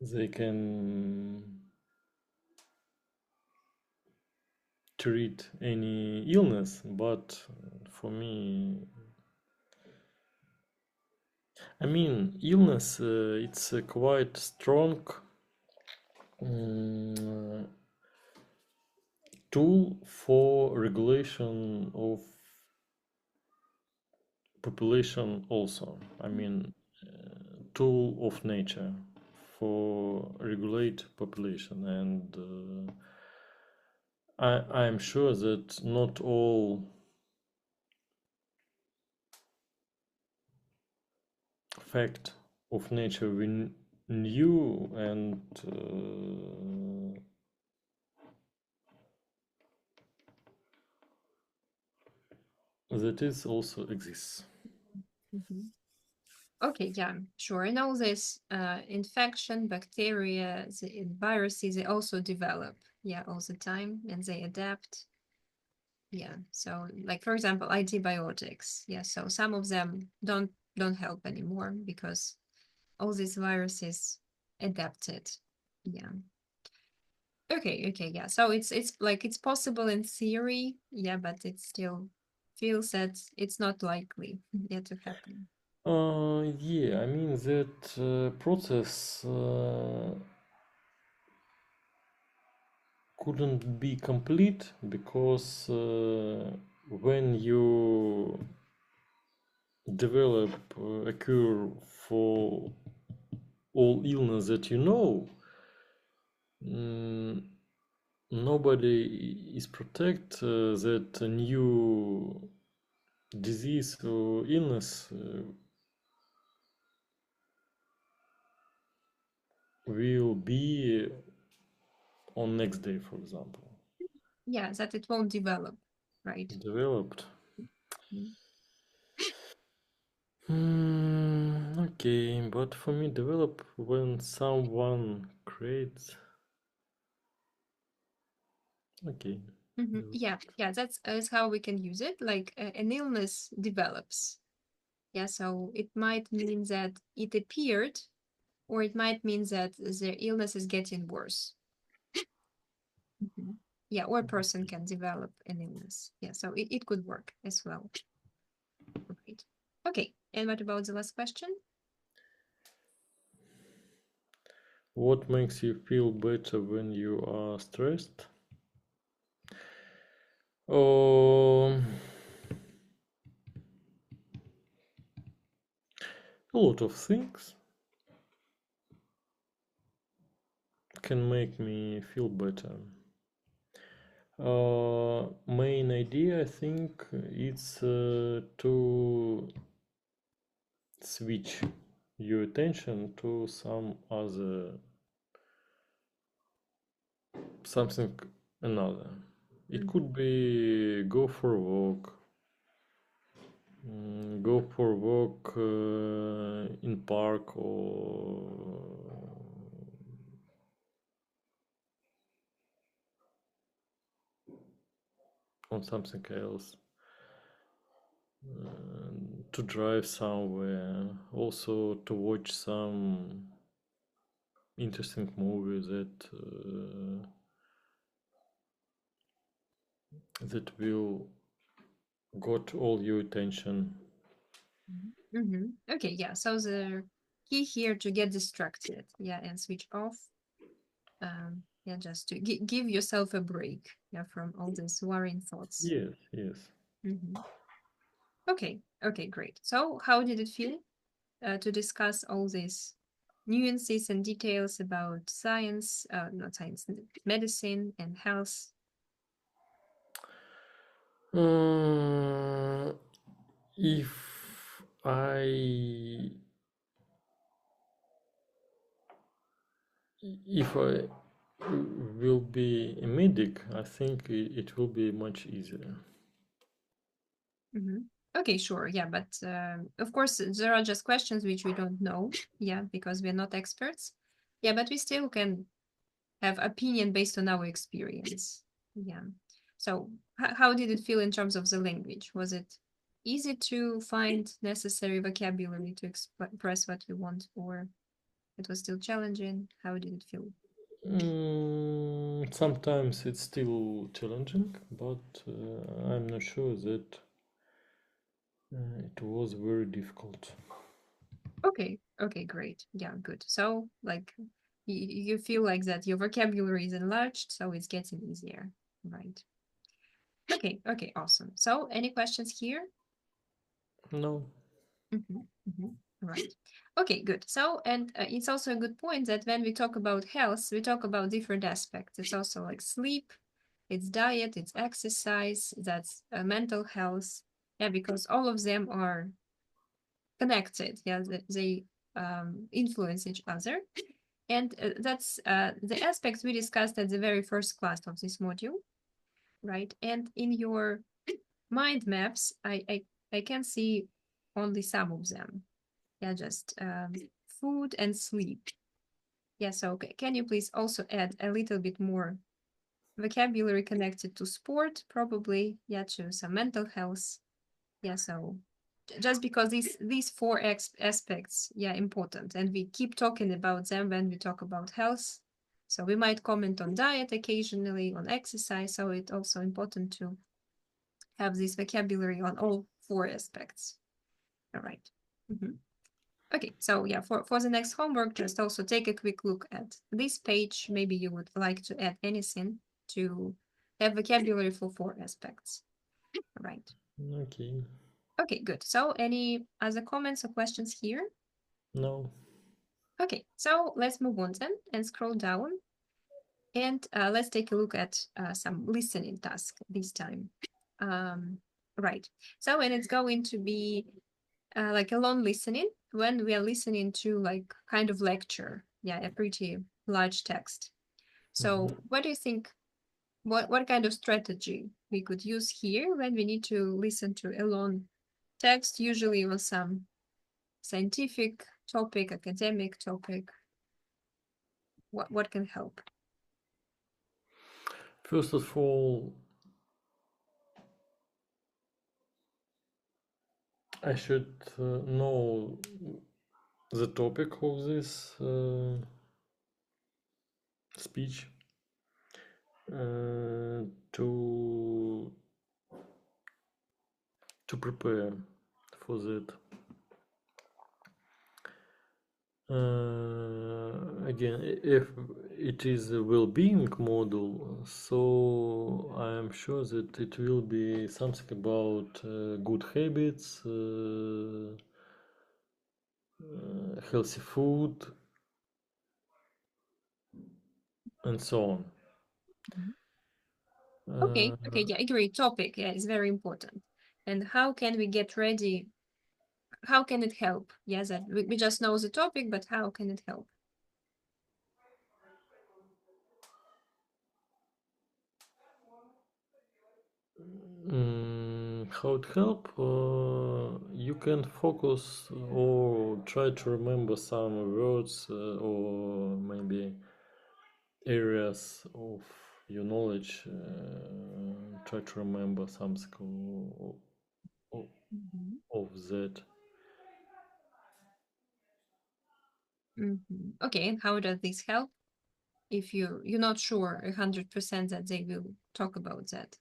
they can treat any illness, but for me, I mean, illness it's a quite strong mm, tool for regulation of population also. I mean, tool of nature for regulate population and I'm sure that not all fact of nature we knew and that is also exists. Mm-hmm. Okay, yeah, sure. And all this infection, bacteria, viruses, they also develop, yeah, all the time, and they adapt. Yeah. So, like for example, antibiotics. Yeah. So some of them don't help anymore because all these viruses adapted. Yeah. Okay. Okay. Yeah. So it's like it's possible in theory. Yeah, but it still feels that it's not likely yet to happen. Yeah, I mean that process couldn't be complete because when you develop a cure for all illness that you know, mm, nobody is protect that a new disease or illness will be on next day, for example, Yeah, that it won't develop, right? developed. Mm. Okay, but for me, develop when someone creates. Okay. Mhm. Yeah, yeah, that's how we can use it. Like an illness develops. Yeah, so it might mean that it appeared, or it might mean that the illness is getting worse. Mhm. Yeah, or a person can develop an illness. Yeah, so it could work as well. Right. Okay, and what about the last question? What makes you feel better when you are stressed? Um, a lot of things can make me feel better. Main idea, I think, it's to switch your attention to some other something another. It could be go for a walk, go for a walk in park or on something else. To drive somewhere, also to watch some interesting movie that will got all your attention. Okay, yeah. So the key here to get distracted, yeah, and switch off. Yeah, just to give yourself a break, yeah, from all these worrying thoughts. Yes, yes. Mhm. Okay, okay, great. So how did it feel to discuss all these nuances and details about science, not science, medicine and health? Uh, if I will be a medic, I think it will be much easier. Mhm. Okay, sure. Yeah, but of course, there are just questions which we don't know. Yeah, because we're not experts. Yeah, but we still can have opinion based on our experience. Yeah. So, how did it feel in terms of the language? Was it easy to find necessary vocabulary to express what you want, or it was still challenging? How did it feel? Sometimes it's still challenging, but I'm not sure that it was very difficult. Okay. Okay, great. Yeah, good. So, like, you feel like that your vocabulary is enlarged, so it's getting easier, right? Okay. Okay, awesome. So, any questions here? No. Mhm, mhm. Right. Okay, good. So, and it's also a good point that when we talk about health, we talk about different aspects. It's also like sleep, it's diet, it's exercise, that's mental health. Yeah, because all of them are connected. Yeah, they influence each other. And that's the aspects we discussed at the very first class of this module, right? And in your mind maps, I can see only some of them. Yeah, just food and sleep. Yeah, so can you please also add a little bit more vocabulary connected to sport, probably, yeah, to some mental health. Yeah, so just because these four aspects, yeah, important, and we keep talking about them when we talk about health. So we might comment on diet occasionally, on exercise. So it's also important to have this vocabulary on all four aspects. All right. Mhm. Okay, so yeah, for the next homework, just also take a quick look at this page. Maybe you would like to add anything to have vocabulary for four aspects. All right. Okay. Okay, good. So any other comments or questions here? No. Okay, so let's move on then and scroll down. And let's take a look at some listening task this time. Um, right. So, and it's going to be like alone listening when we are listening to like kind of lecture. Yeah, a pretty large text. So, Mhm. what do you think? What kind of strategy we could use here when we need to listen to a long text, usually on some scientific topic, academic topic? What can help? First of all, I should know the topic of this speech to prepare for that. Again, if it is a well-being model, so I am sure that it will be something about good habits, healthy food, and so on. Okay, okay, yeah, agree. Topic, yeah, is very important. And how can we get ready? How can it help? Yes, that we just know the topic, but how can it help? How it help? You can focus or try to remember some words or maybe areas of your knowledge. Try to remember something Mhm. of that. Okay, and how does this help if you're not sure 100% that they will talk about that?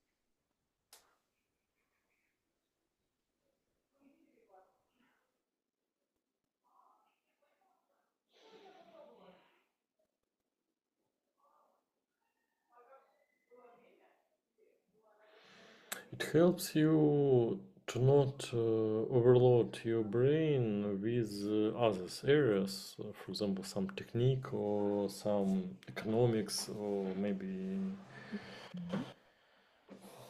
It helps you to not overload your brain with other areas, for example, some technique or some economics or maybe Mhm.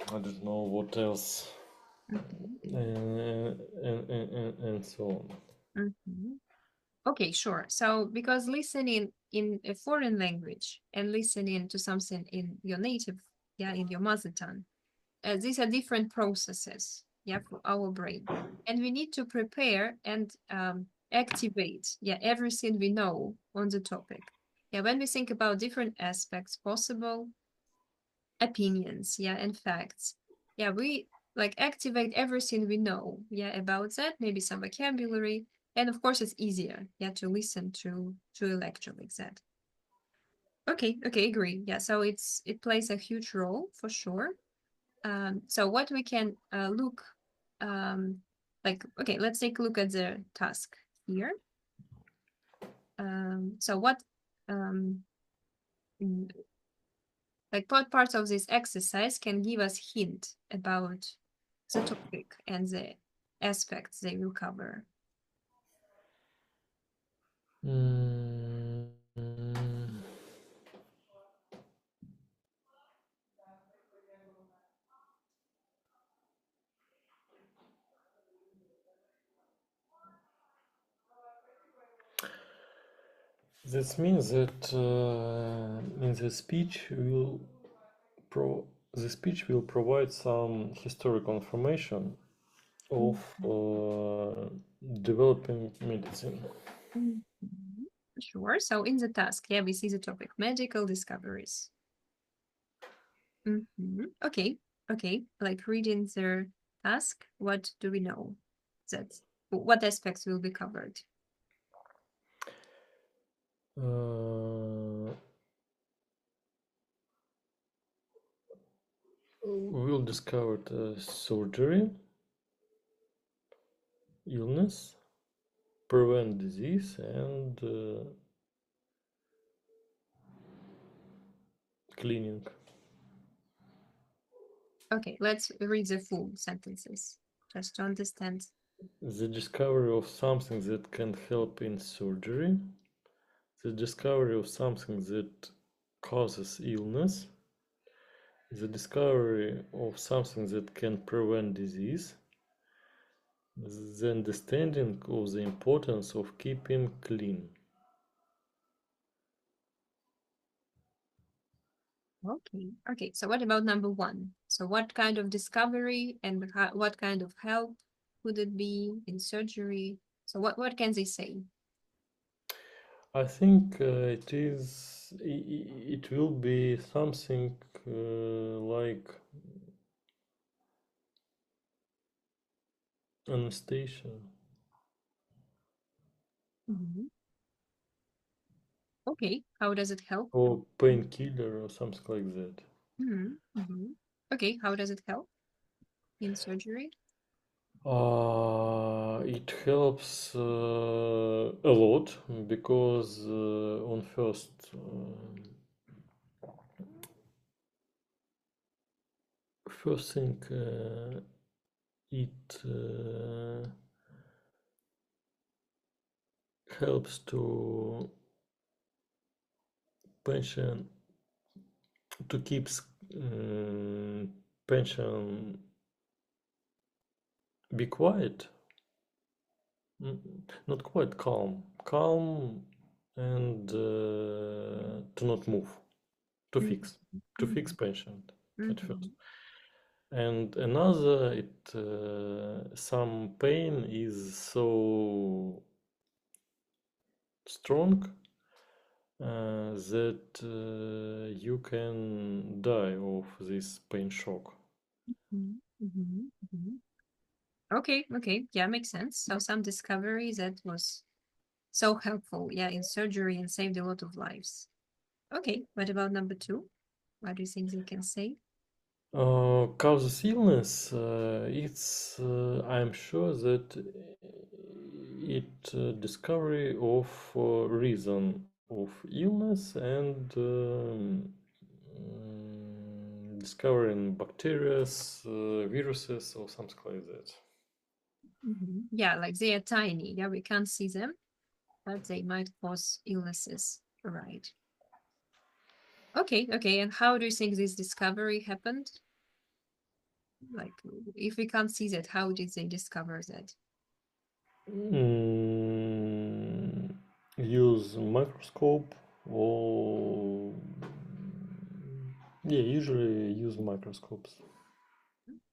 I don't know what else, and so on. Mhm. Okay, sure. So because listening in a foreign language and listening to something in your native, yeah, in your mother tongue, these are different processes, yeah, for our brain. And we need to prepare and activate, yeah, everything we know on the topic. Yeah, when we think about different aspects, possible opinions, yeah, and facts, yeah, we like activate everything we know, yeah, about that, maybe some vocabulary, and of course it's easier, yeah, to listen to a lecture like that. Okay, okay, agree. Yeah, so it plays a huge role for sure. So what we can look, um, like, okay, let's take a look at the task here. So what, um, mm, like what parts of this exercise can give us hint about the topic and the aspects they will cover? Mm, This means that in the speech the speech will provide some historical information of Mhm. developing medicine. Mhm. Sure. So in the task, yeah, we see the topic medical discoveries. Okay, okay. Like reading their task, what do we know? That what aspects will be covered? Uh, we'll discover surgery, illness, prevent disease, and cleaning. Okay, let's read the full sentences just to understand. The discovery of something that can help in surgery, the discovery of something that causes illness, the discovery of something that can prevent disease, the understanding of the importance of keeping clean. Okay, okay. So what about number one? So what kind of discovery and what kind of help would it be in surgery? So what can they say? I think it will be something like Anesthesia Mhm. Okay, how does it help? or painkiller or something like that. Mhm, mhm. Okay, how does it help in surgery? It helps a lot because on first thing it helps to pension to keep pension be quiet. Not quite calm and to not move, to Mhm, fix, to fix mhm, patient at first. mhm, And another, it some pain is so strong that you can die of this pain shock. mhm, mhm, mhm. Okay, okay, yeah, makes sense. So some discovery that was so helpful, yeah, in surgery and saved a lot of lives. Okay, what about number two? What do you think they can say? Causes illness, I'm sure that it discovery of reason of illness and discovering bacteria, viruses, or something like that. Mhm. Yeah, like they are tiny. Yeah, we can't see them, but they might cause illnesses. Right. Okay, okay. And how do you think this discovery happened? Like, if we can't see that, how did they discover that? Mm, use microscope or yeah, usually use microscopes.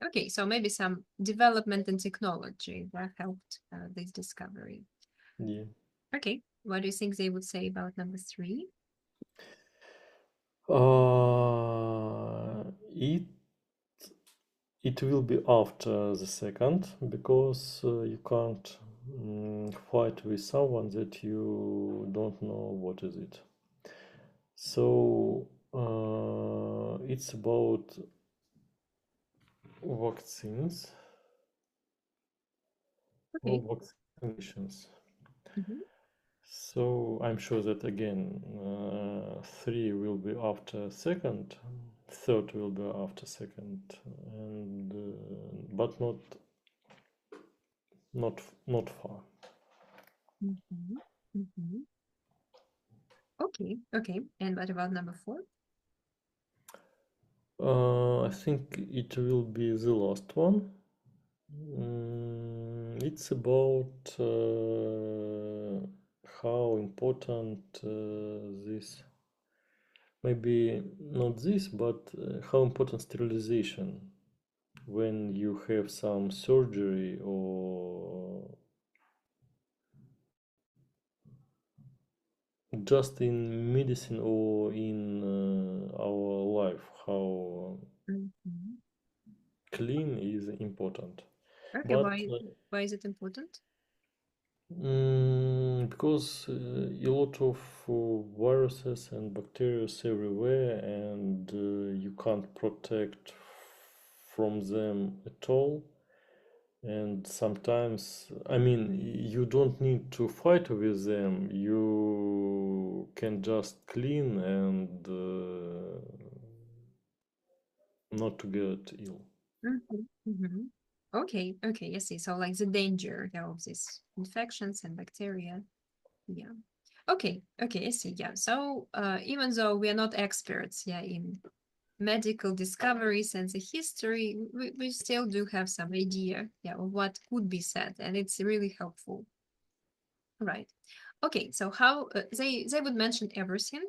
Okay, so maybe some development in technology that helped this discovery. Yeah. Okay, what do you think they would say about number three? It it will be after the second because you can't fight with someone that you don't know what is it. So it's about vaccines or Okay. vaccinations. Mhm. So I'm sure that again, three will be after second, third will be after second, and but not far. Mhm. Mhm. Okay, okay. And what about number four? I think it will be the last one. It's about how important this, maybe not this, but how important sterilization when you have some surgery or just in medicine or in our life, how Mhm. clean is important. Okay, But why is it important? because a lot of viruses and bacteria everywhere, and you can't protect from them at all. And sometimes, I mean, you don't need to fight with them. You can just clean and not to get ill. Mhm. Mhm. Okay, okay, I see. So like the danger, yeah, of these infections and bacteria. Yeah. Okay, okay, I see. Yeah. So even though we are not experts, yeah, in medical discoveries and the history, we still do have some idea, yeah, of what could be said, and it's really helpful. Right. Okay, so how they would mention everything.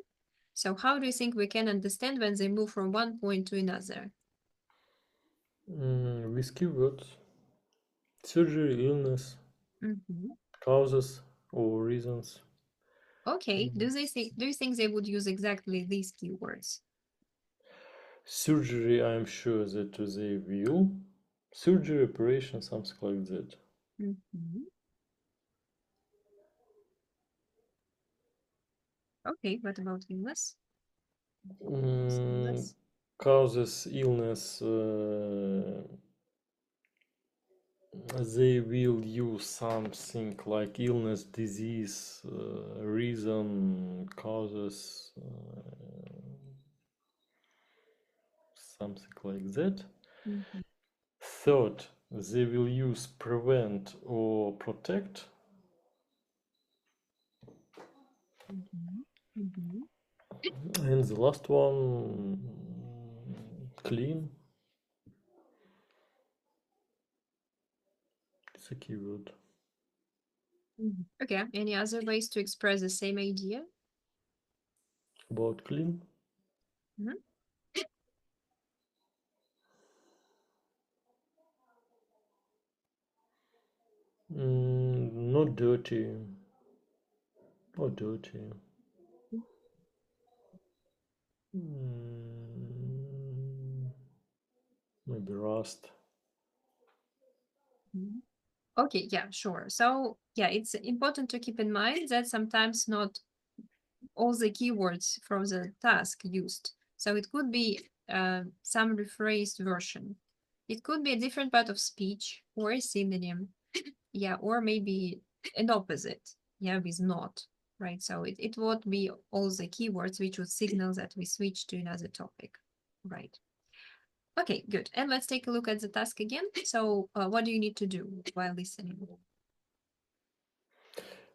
So how do you think we can understand when they move from one point to another? With keywords, surgery, illness, Mhm. causes or reasons. Okay. Mm. Do you think they would use exactly these keywords? Surgery, I'm sure that they will. Surgery, operation, something like that. Mhm. Okay, what about illness? Illness. Causes illness, they will use something like illness, disease, reason, causes, something like that. Mhm. Third, they will use prevent or protect. Mhm. Mhm. And the last one, clean. It's a keyword. Mhm. Okay, any other ways to express the same idea? About clean. Mhm. Not dirty. Not dirty. Maybe rust. Mhm. Okay, yeah, sure. So, yeah, it's important to keep in mind that sometimes not all the keywords from the task used. So it could be some rephrased version. It could be a different part of speech or a synonym. Yeah, or maybe an opposite. Yeah, with not, right? So it would be all the keywords which would signal that we switch to another topic, right? Okay, good. And let's take a look at the task again. So what do you need to do while listening?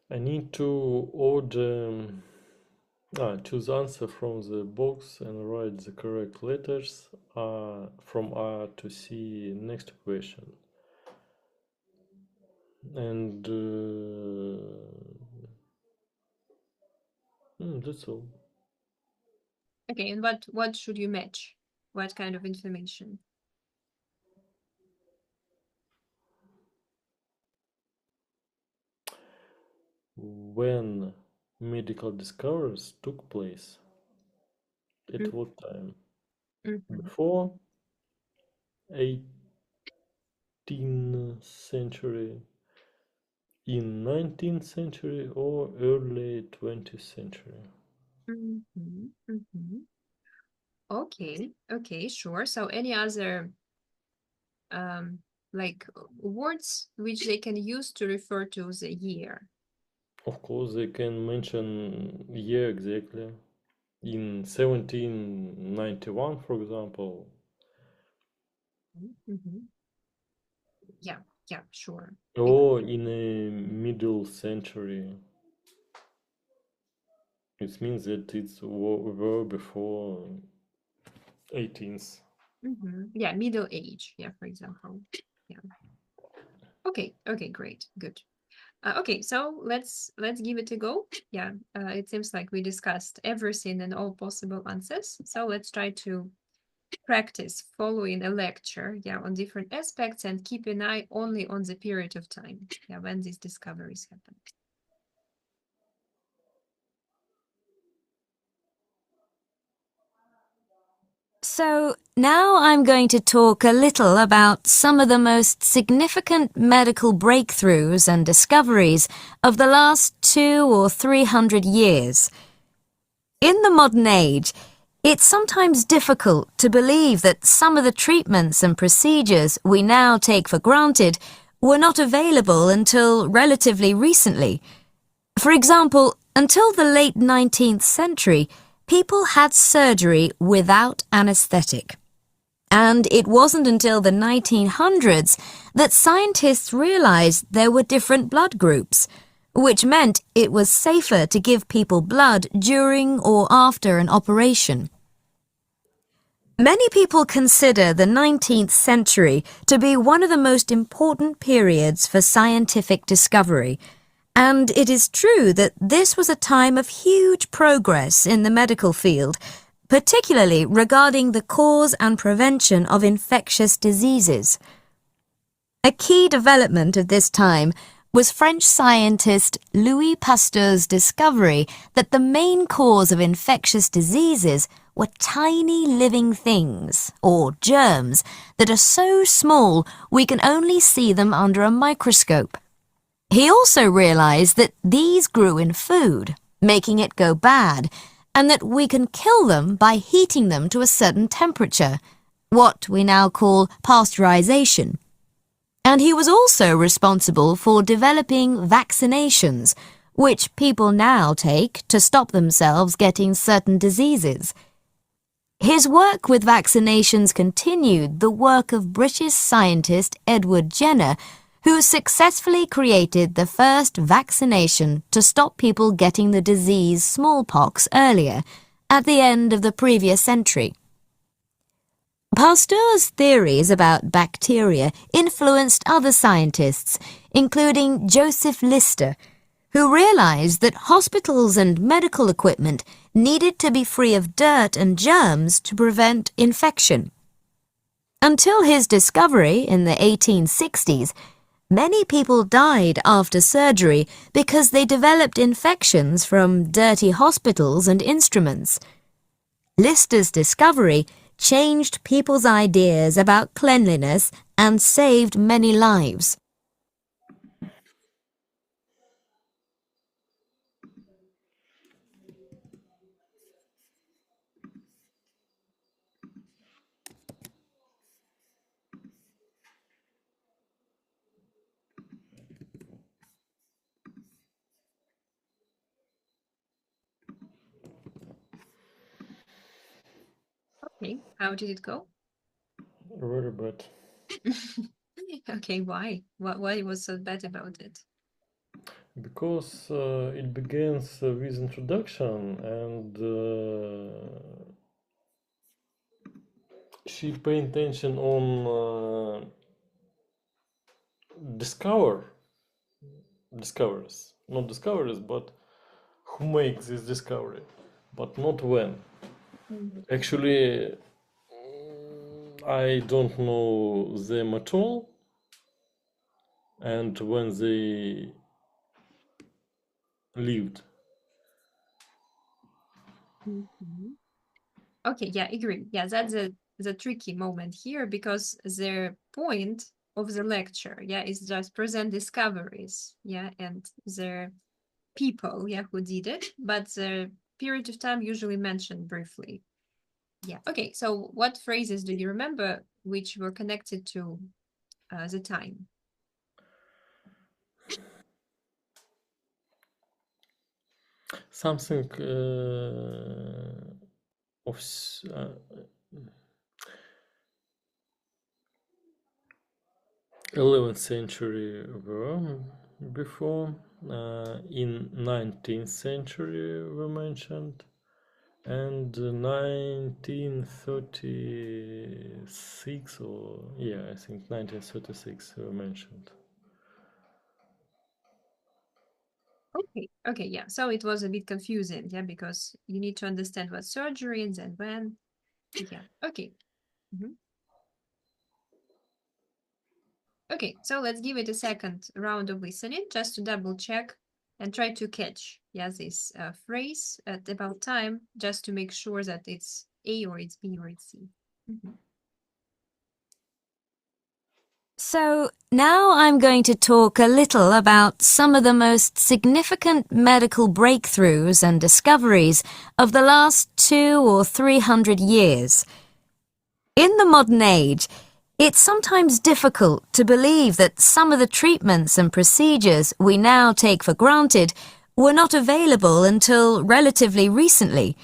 I need to order, choose answer from the box and write the correct letters from A to C next question. And that's all. Okay, and what should you match? What kind of information? When medical discoveries took place, at what time? Mm-hmm. Before 18th century, in 19th century, or early 20th century? Mm-hmm. Mm-hmm. Okay, okay, sure. So any other um like words which they can use to refer to the year? Of course, they can mention year exactly. In 1791, for example, Mm-hmm. Yeah, yeah, sure. or in a middle century. It means that it's were before 18th. Yeah, middle age. Yeah, for example. Yeah. Okay. Okay. Great. Good. Okay. So let's give it a go. Yeah. It seems like we discussed everything and all possible answers. So let's try to practice following a lecture. Yeah, on different aspects and keep an eye only on the period of time. Yeah, when these discoveries happen. So now I'm going to talk a little about some of the most significant medical breakthroughs and discoveries of the last 200 or 300 years. In the modern age, it's sometimes difficult to believe that some of the treatments and procedures we now take for granted were not available until relatively recently. For example, until the late 19th century, people had surgery without anesthetic. And it wasn't until the 1900s that scientists realized there were different blood groups, which meant it was safer to give people blood during or after an operation. Many people consider the 19th century to be one of the most important periods for scientific discovery, and it is true that this was a time of huge progress in the medical field, particularly regarding the cause and prevention of infectious diseases. A key development of this time was French scientist Louis Pasteur's discovery that the main cause of infectious diseases were tiny living things, or germs, that are so small we can only see them under a microscope. He also realized that these grew in food, making it go bad, and that we can kill them by heating them to a certain temperature, what we now call pasteurization. And he was also responsible for developing vaccinations, which people now take to stop themselves getting certain diseases. His work with vaccinations continued the work of British scientist Edward Jenner, who successfully created the first vaccination to stop people getting the disease smallpox earlier, at the end of the previous century. Pasteur's theories about bacteria influenced other scientists, including Joseph Lister, who realized that hospitals and medical equipment needed to be free of dirt and germs to prevent infection. Until his discovery in the 1860s, many people died after surgery because they developed infections from dirty hospitals and instruments. Lister's discovery changed people's ideas about cleanliness and saved many lives. Okay, how did it go? Very bad. Okay, why? What was so bad about it? Because it begins with introduction, and she pay attention on not discoveries, but who makes this discovery, but not when. Actually, I don't know them at all, and when they lived. Okay, yeah, agree. Yeah, that's the tricky moment here, because the point of the lecture, yeah, is just present discoveries, yeah, and the people, yeah, who did it, but the period of time usually mentioned briefly. Yeah. Okay. So, what phrases do you remember which were connected to the time? Something of 11th century were before. In 19th century were mentioned, and 1936, or yeah, I think 1936 were mentioned. Okay. Okay. Yeah. So it was a bit confusing, yeah, because you need to understand what surgery and then when. Yeah. Okay. Okay. So let's give it a second round of listening just to double check and try to catch, yeah, this phrase at about time, just to make sure that it's A or it's B or it's C. So now I'm going to talk a little about some of the most significant medical breakthroughs and discoveries of the last 200 or 300 years. In the modern age, it's sometimes difficult to believe that some of the treatments and procedures we now take for granted were not available until relatively recently.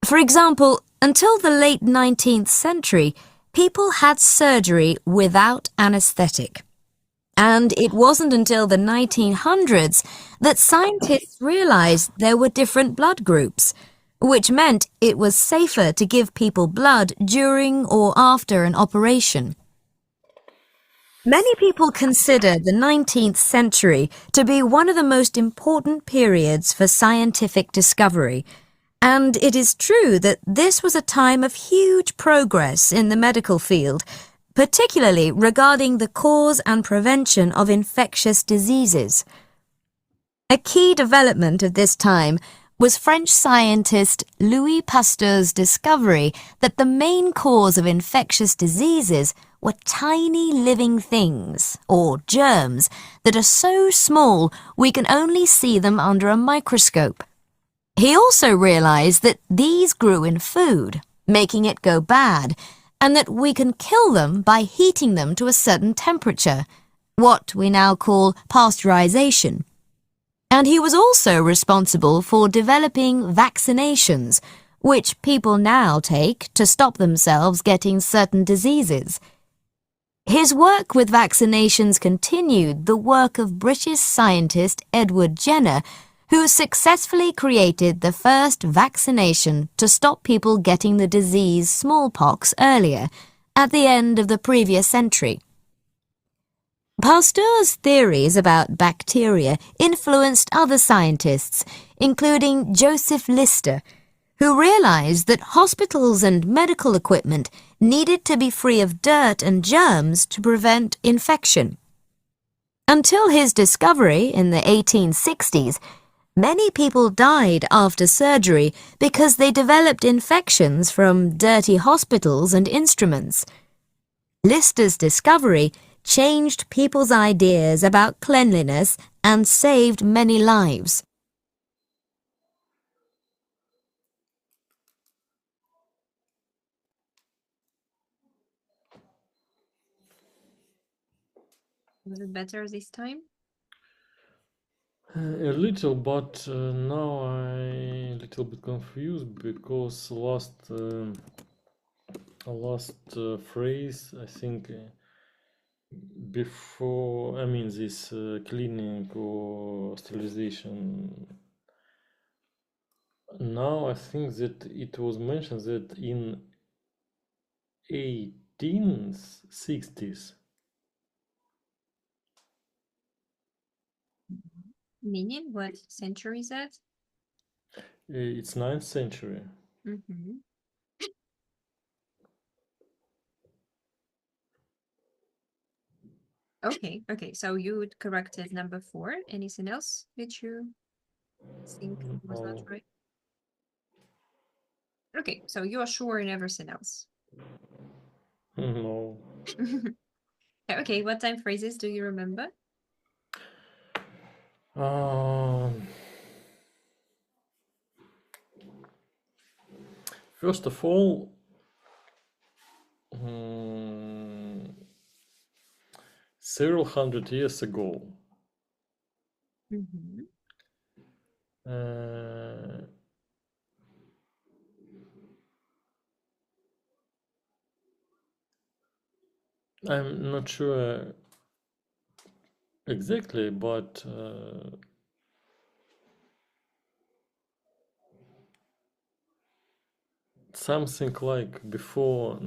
For example, until the late 19th century, people had surgery without anesthetic. And it wasn't until the 1900s that scientists realized there were different blood groups, which meant it was safer to give people blood during or after an operation. Many people consider the 19th century to be one of the most important periods for scientific discovery, and it is true that this was a time of huge progress in the medical field, particularly regarding the cause and prevention of infectious diseases. A key development of this time was French scientist Louis Pasteur's discovery that the main cause of infectious diseases were tiny living things, or germs, that are so small we can only see them under a microscope. He also realized that these grew in food, making it go bad, and that we can kill them by heating them to a certain temperature, what we now call pasteurization. And he was also responsible for developing vaccinations, which people now take to stop themselves getting certain diseases. His work with vaccinations continued the work of British scientist Edward Jenner, who successfully created the first vaccination to stop people getting the disease smallpox earlier, at the end of the previous century. Pasteur's theories about bacteria influenced other scientists, including Joseph Lister, who realized that hospitals and medical equipment needed to be free of dirt and germs to prevent infection. Until his discovery in the 1860s, many people died after surgery because they developed infections from dirty hospitals and instruments. Lister's discovery changed people's ideas about cleanliness and saved many lives. Was it better this time? A little, but now I'm a little bit confused because last phrase, I think, before, I mean, this cleaning or sterilization. Now I think that it was mentioned that in 1860s. Meaning, what century is that? It's 9th century. Mm-hmm. Okay, so you would corrected number 4. Anything else that you think was not No. right? Okay, so you are sure in everything else. No. Okay, what time phrases do you remember? First of all, several hundred years ago, Mm-hmm. I'm not sure exactly, but something like before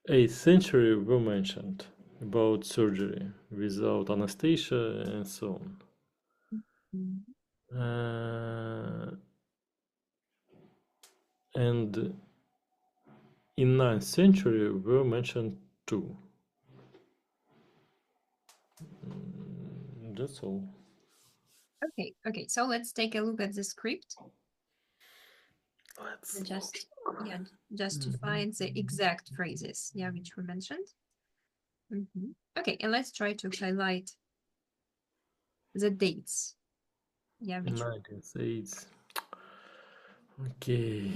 8th century were mentioned about surgery without anesthesia and so on. And in 9th century were mentioned too. That's all. Okay, so let's take a look at the script. Let's Just to find the exact phrases, which were mentioned. Okay, and let's try to highlight the dates. Which 19th. Okay.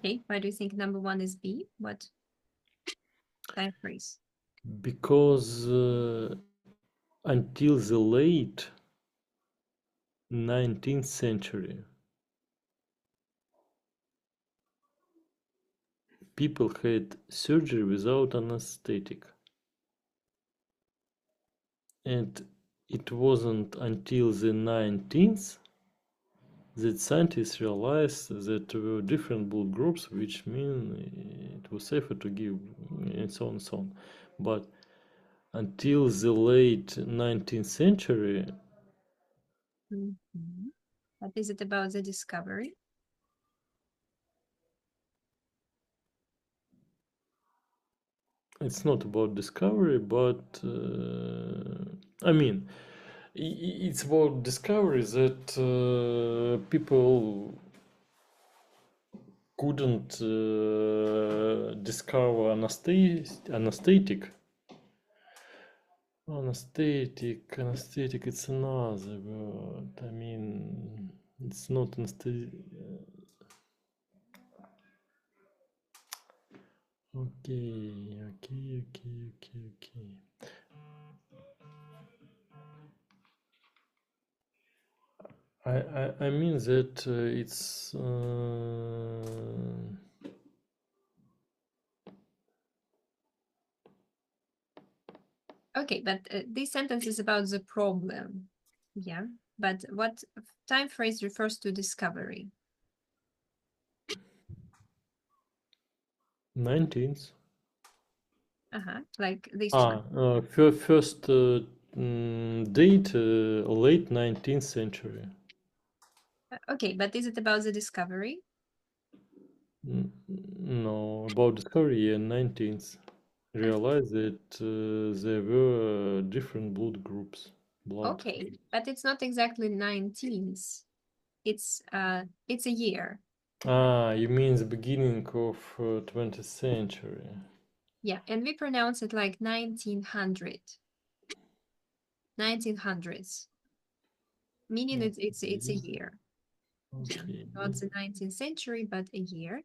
Okay, why do you think number 1 is B? What time phrase? Because until the late 19th century, people had surgery without anesthetic. And it wasn't until the 19th that scientists realized that there were different blood groups, which mean it was safer to give, and so on and so on. But until the late 19th century, Mhm. What is it about the discovery? it's not about discovery, but I mean, it's about discovery that people couldn't discover anesthetic. Anesthetic, it's another word. I mean, it's not anesthetic. Okay. I mean that it's Okay, but this sentence is about the problem. Yeah, but what time phrase refers to discovery? 19th. Like this one. First date, late 19th century. Okay, but is it about the discovery? No, about discovery, yeah, 19th. Realized that there were different blood groups. Okay, but it's not exactly 19th. It's a year. You mean the beginning of 20th century? Yeah, and we pronounce it like 1900. 1900s. Meaning it's a year. Yeah, Okay. not the 19th century, but a year.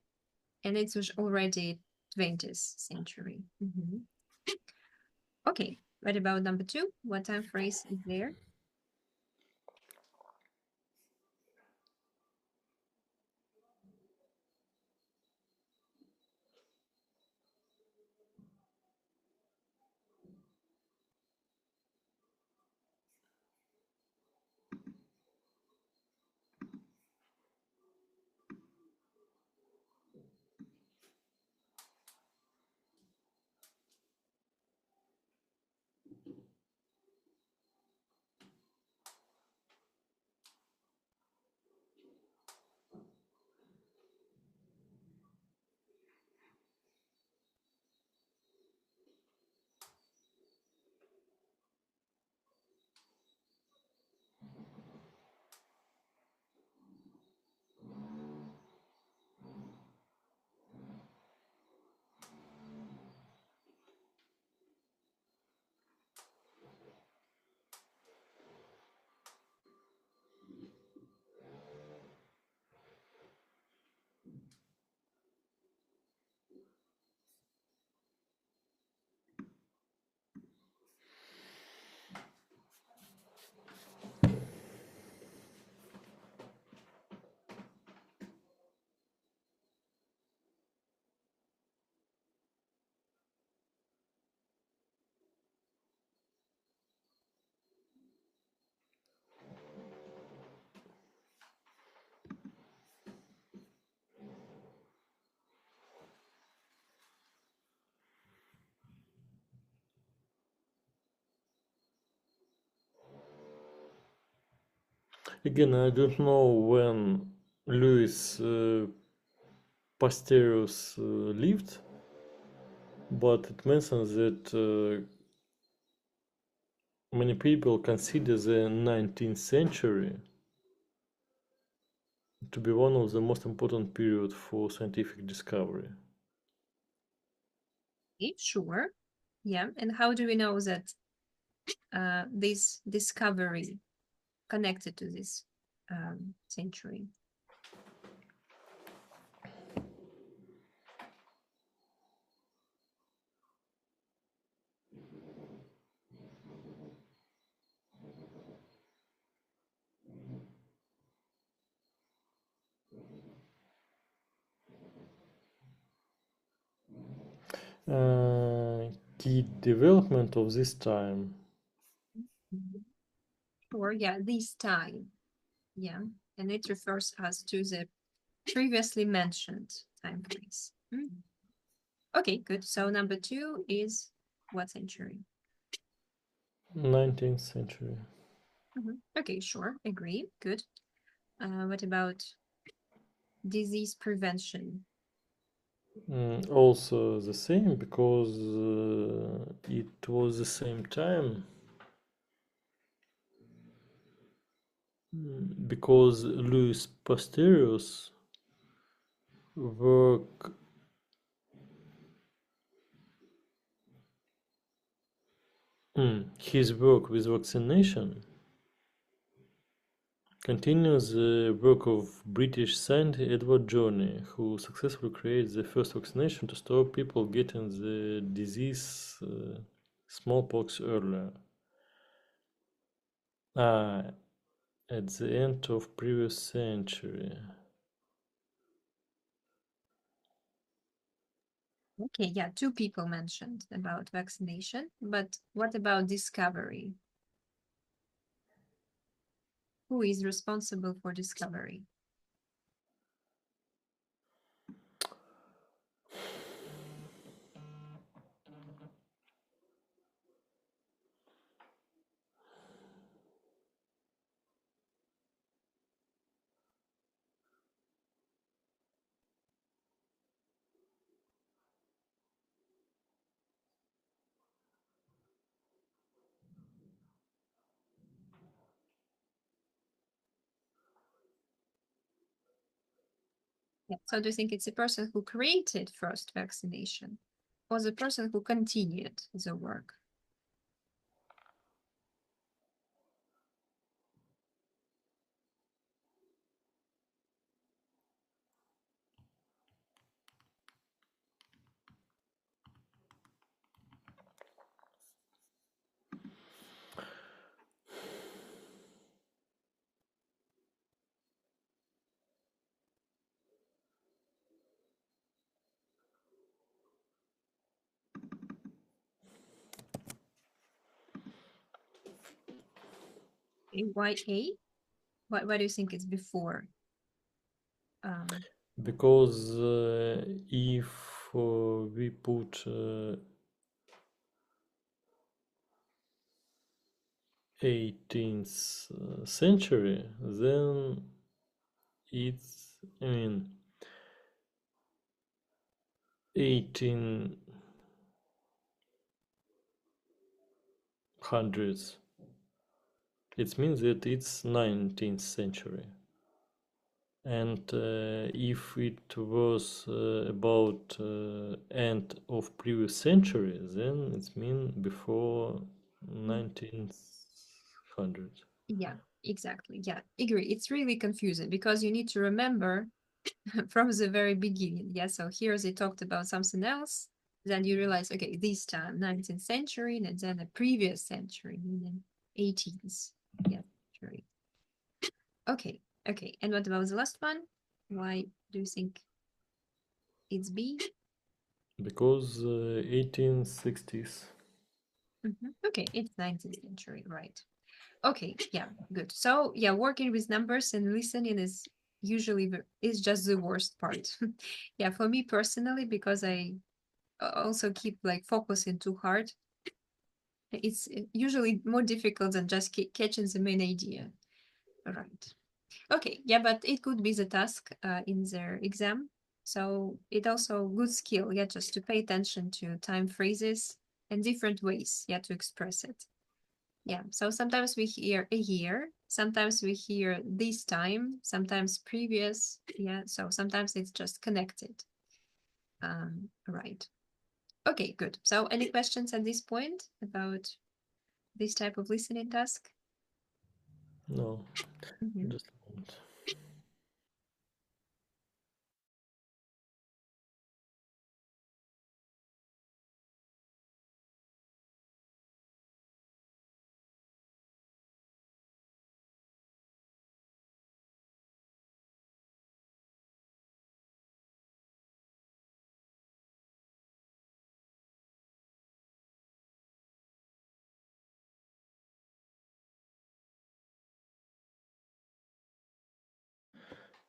And it was already 20th century. Okay, what about number 2? What time phrase is there? Again, I don't know when Louis Pasteur's lived, but it mentions that many people consider the 19th century to be one of the most important period for scientific discovery. Okay, sure. Yeah, and how do we know that this discovery connected to this, century? Key development of this time. Or yeah, this time. Yeah, and it refers us to the previously mentioned time phrase. Okay, good. So number 2 is what century? 19th century. Okay, sure, agree. Good. What about disease prevention? Also the same, because it was the same time. Because Louis Pasteur's work his work with vaccination continues the work of British scientist Edward Jenner, who successfully created the first vaccination to stop people getting the disease smallpox earlier. At the end of previous century. Okay, yeah, 2 people mentioned about vaccination, but what about discovery? Who is responsible for discovery? Yeah. So do you think it's the person who created first vaccination or the person who continued the work? Why A? Why do you think it's before? Because if we put 18th century, then it's, 1800s. It means that it's 19th century. And if it was about end of previous century, then it means before 1900. Yeah, exactly. Yeah, agree. It's really confusing because you need to remember from the very beginning. Yeah, so here they talked about something else. Then you realize, okay, this time, 19th century, and then the previous century, meaning 18th. Yeah, century. Okay, okay. And what about the last one? Why do you think it's B? Because 1860s. Okay, it's 19th century, right. Okay, yeah, good. So yeah, working with numbers and listening is usually is just the worst part. Yeah, for me personally, because I also keep like focusing too hard, it's usually more difficult than just catching the main idea. All right. Okay, yeah, but it could be the task in their exam. So it also good skill, yeah, just to pay attention to time phrases and different ways, yeah, to express it. Yeah, so sometimes we hear a year, sometimes we hear this time, sometimes previous, yeah, so sometimes it's just connected. Right. Okay, good. So any questions at this point about this type of listening task? No, Mhm. just a moment.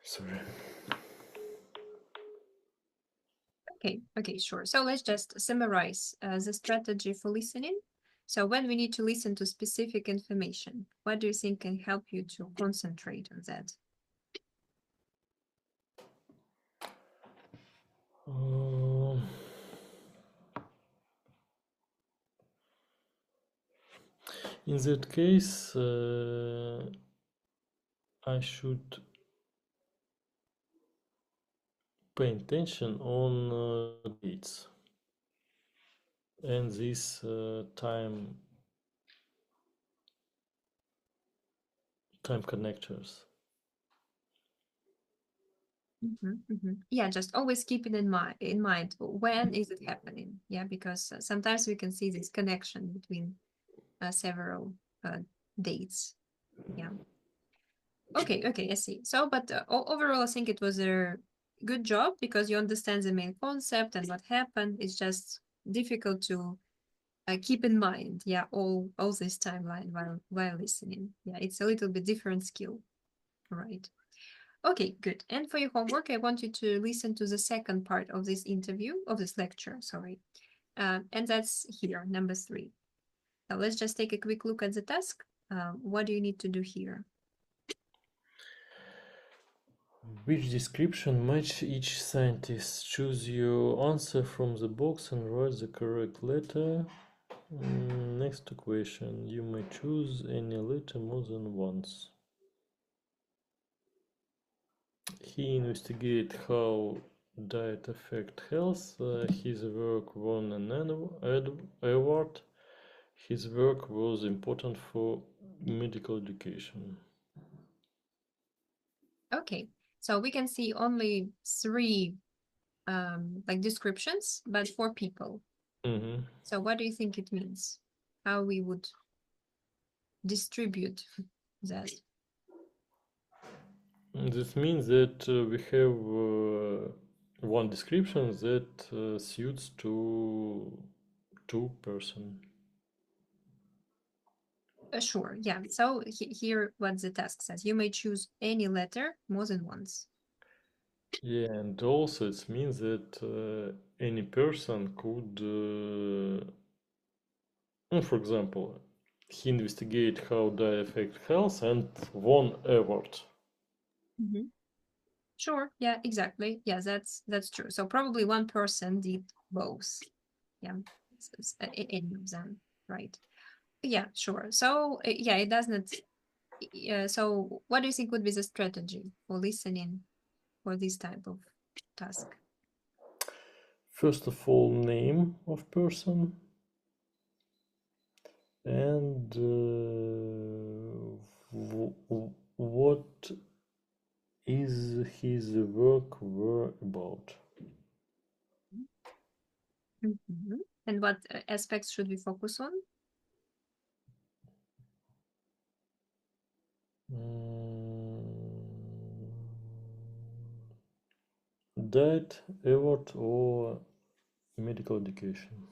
Sorry. Okay, sure. So let's just summarize the strategy for listening. So when we need to listen to specific information, what do you think can help you to concentrate on that? In that case, I should pay attention on dates and this time connectors. Yeah, just always keep it in mind when is it happening. Yeah, because sometimes we can see this connection between several dates. Yeah. Okay, I see. So, but overall, I think it was a good job because you understand the main concept and what happened. It's just difficult to keep in mind, yeah, all this timeline while listening. Yeah, it's a little bit different skill, right? Okay, good. And for your homework, I want you to listen to the second part of this interview, of this lecture, sorry. And that's here, number 3. Now let's just take a quick look at the task. What do you need to do here? Which description match each scientist? Choose your answer from the box and write the correct letter. Next question. You may choose any letter more than once. He investigated how diet affect health. His work won an award. His work was important for medical education. Okay, so we can see only 3 like descriptions, but 4 people. So what do you think it means? How we would distribute that? This means that we have one description that suits to 2 person. Sure, yeah. So here what the task says. You may choose any letter more than once. Yeah, and also it means that any person could, for example, he investigate how they affect health and won award. Sure, yeah, exactly. Yeah, that's true. So probably one person did both. Yeah, any of them, right? Yeah, sure. So yeah, it does not. So what do you think would be the strategy for listening for this type of task? First of all, name of person and what is his work were about. And what aspects should we focus on? Diet, award, or medical education.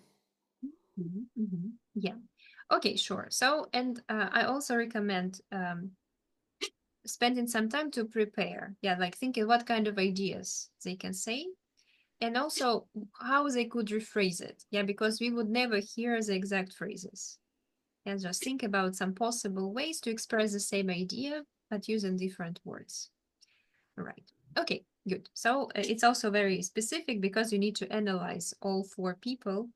Yeah. Okay, sure. So, and I also recommend spending some time to prepare. Yeah, like thinking what kind of ideas they can say and also how they could rephrase it. Yeah, because we would never hear the exact phrases. And just think about some possible ways to express the same idea, but using different words. All right. Okay, good. So it's also very specific because you need to analyze all 4 people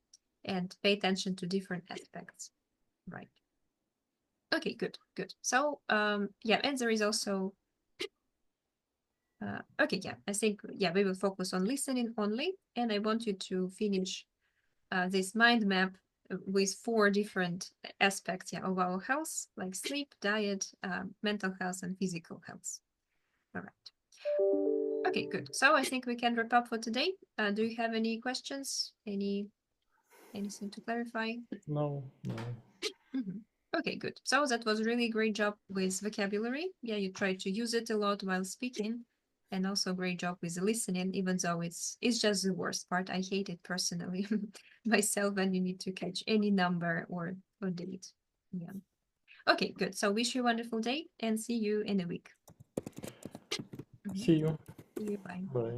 and pay attention to different aspects. Right. Okay, good. So yeah, and there is also okay, yeah, I think yeah, we will focus on listening only, and I want you to finish this mind map with 4 different aspects, yeah, of our health, like sleep, diet, mental health, and physical health. All right. Okay, good. So I think we can wrap up for today. Do you have any questions? Anything to clarify? No. Okay, good. So that was really a great job with vocabulary. Yeah, you tried to use it a lot while speaking, and also great job with listening, even though it's just the worst part. I hate it personally myself when you need to catch any number or date. Yeah. Okay, good. So wish you a wonderful day and see you in a week. See you. See you. Bye. Bye.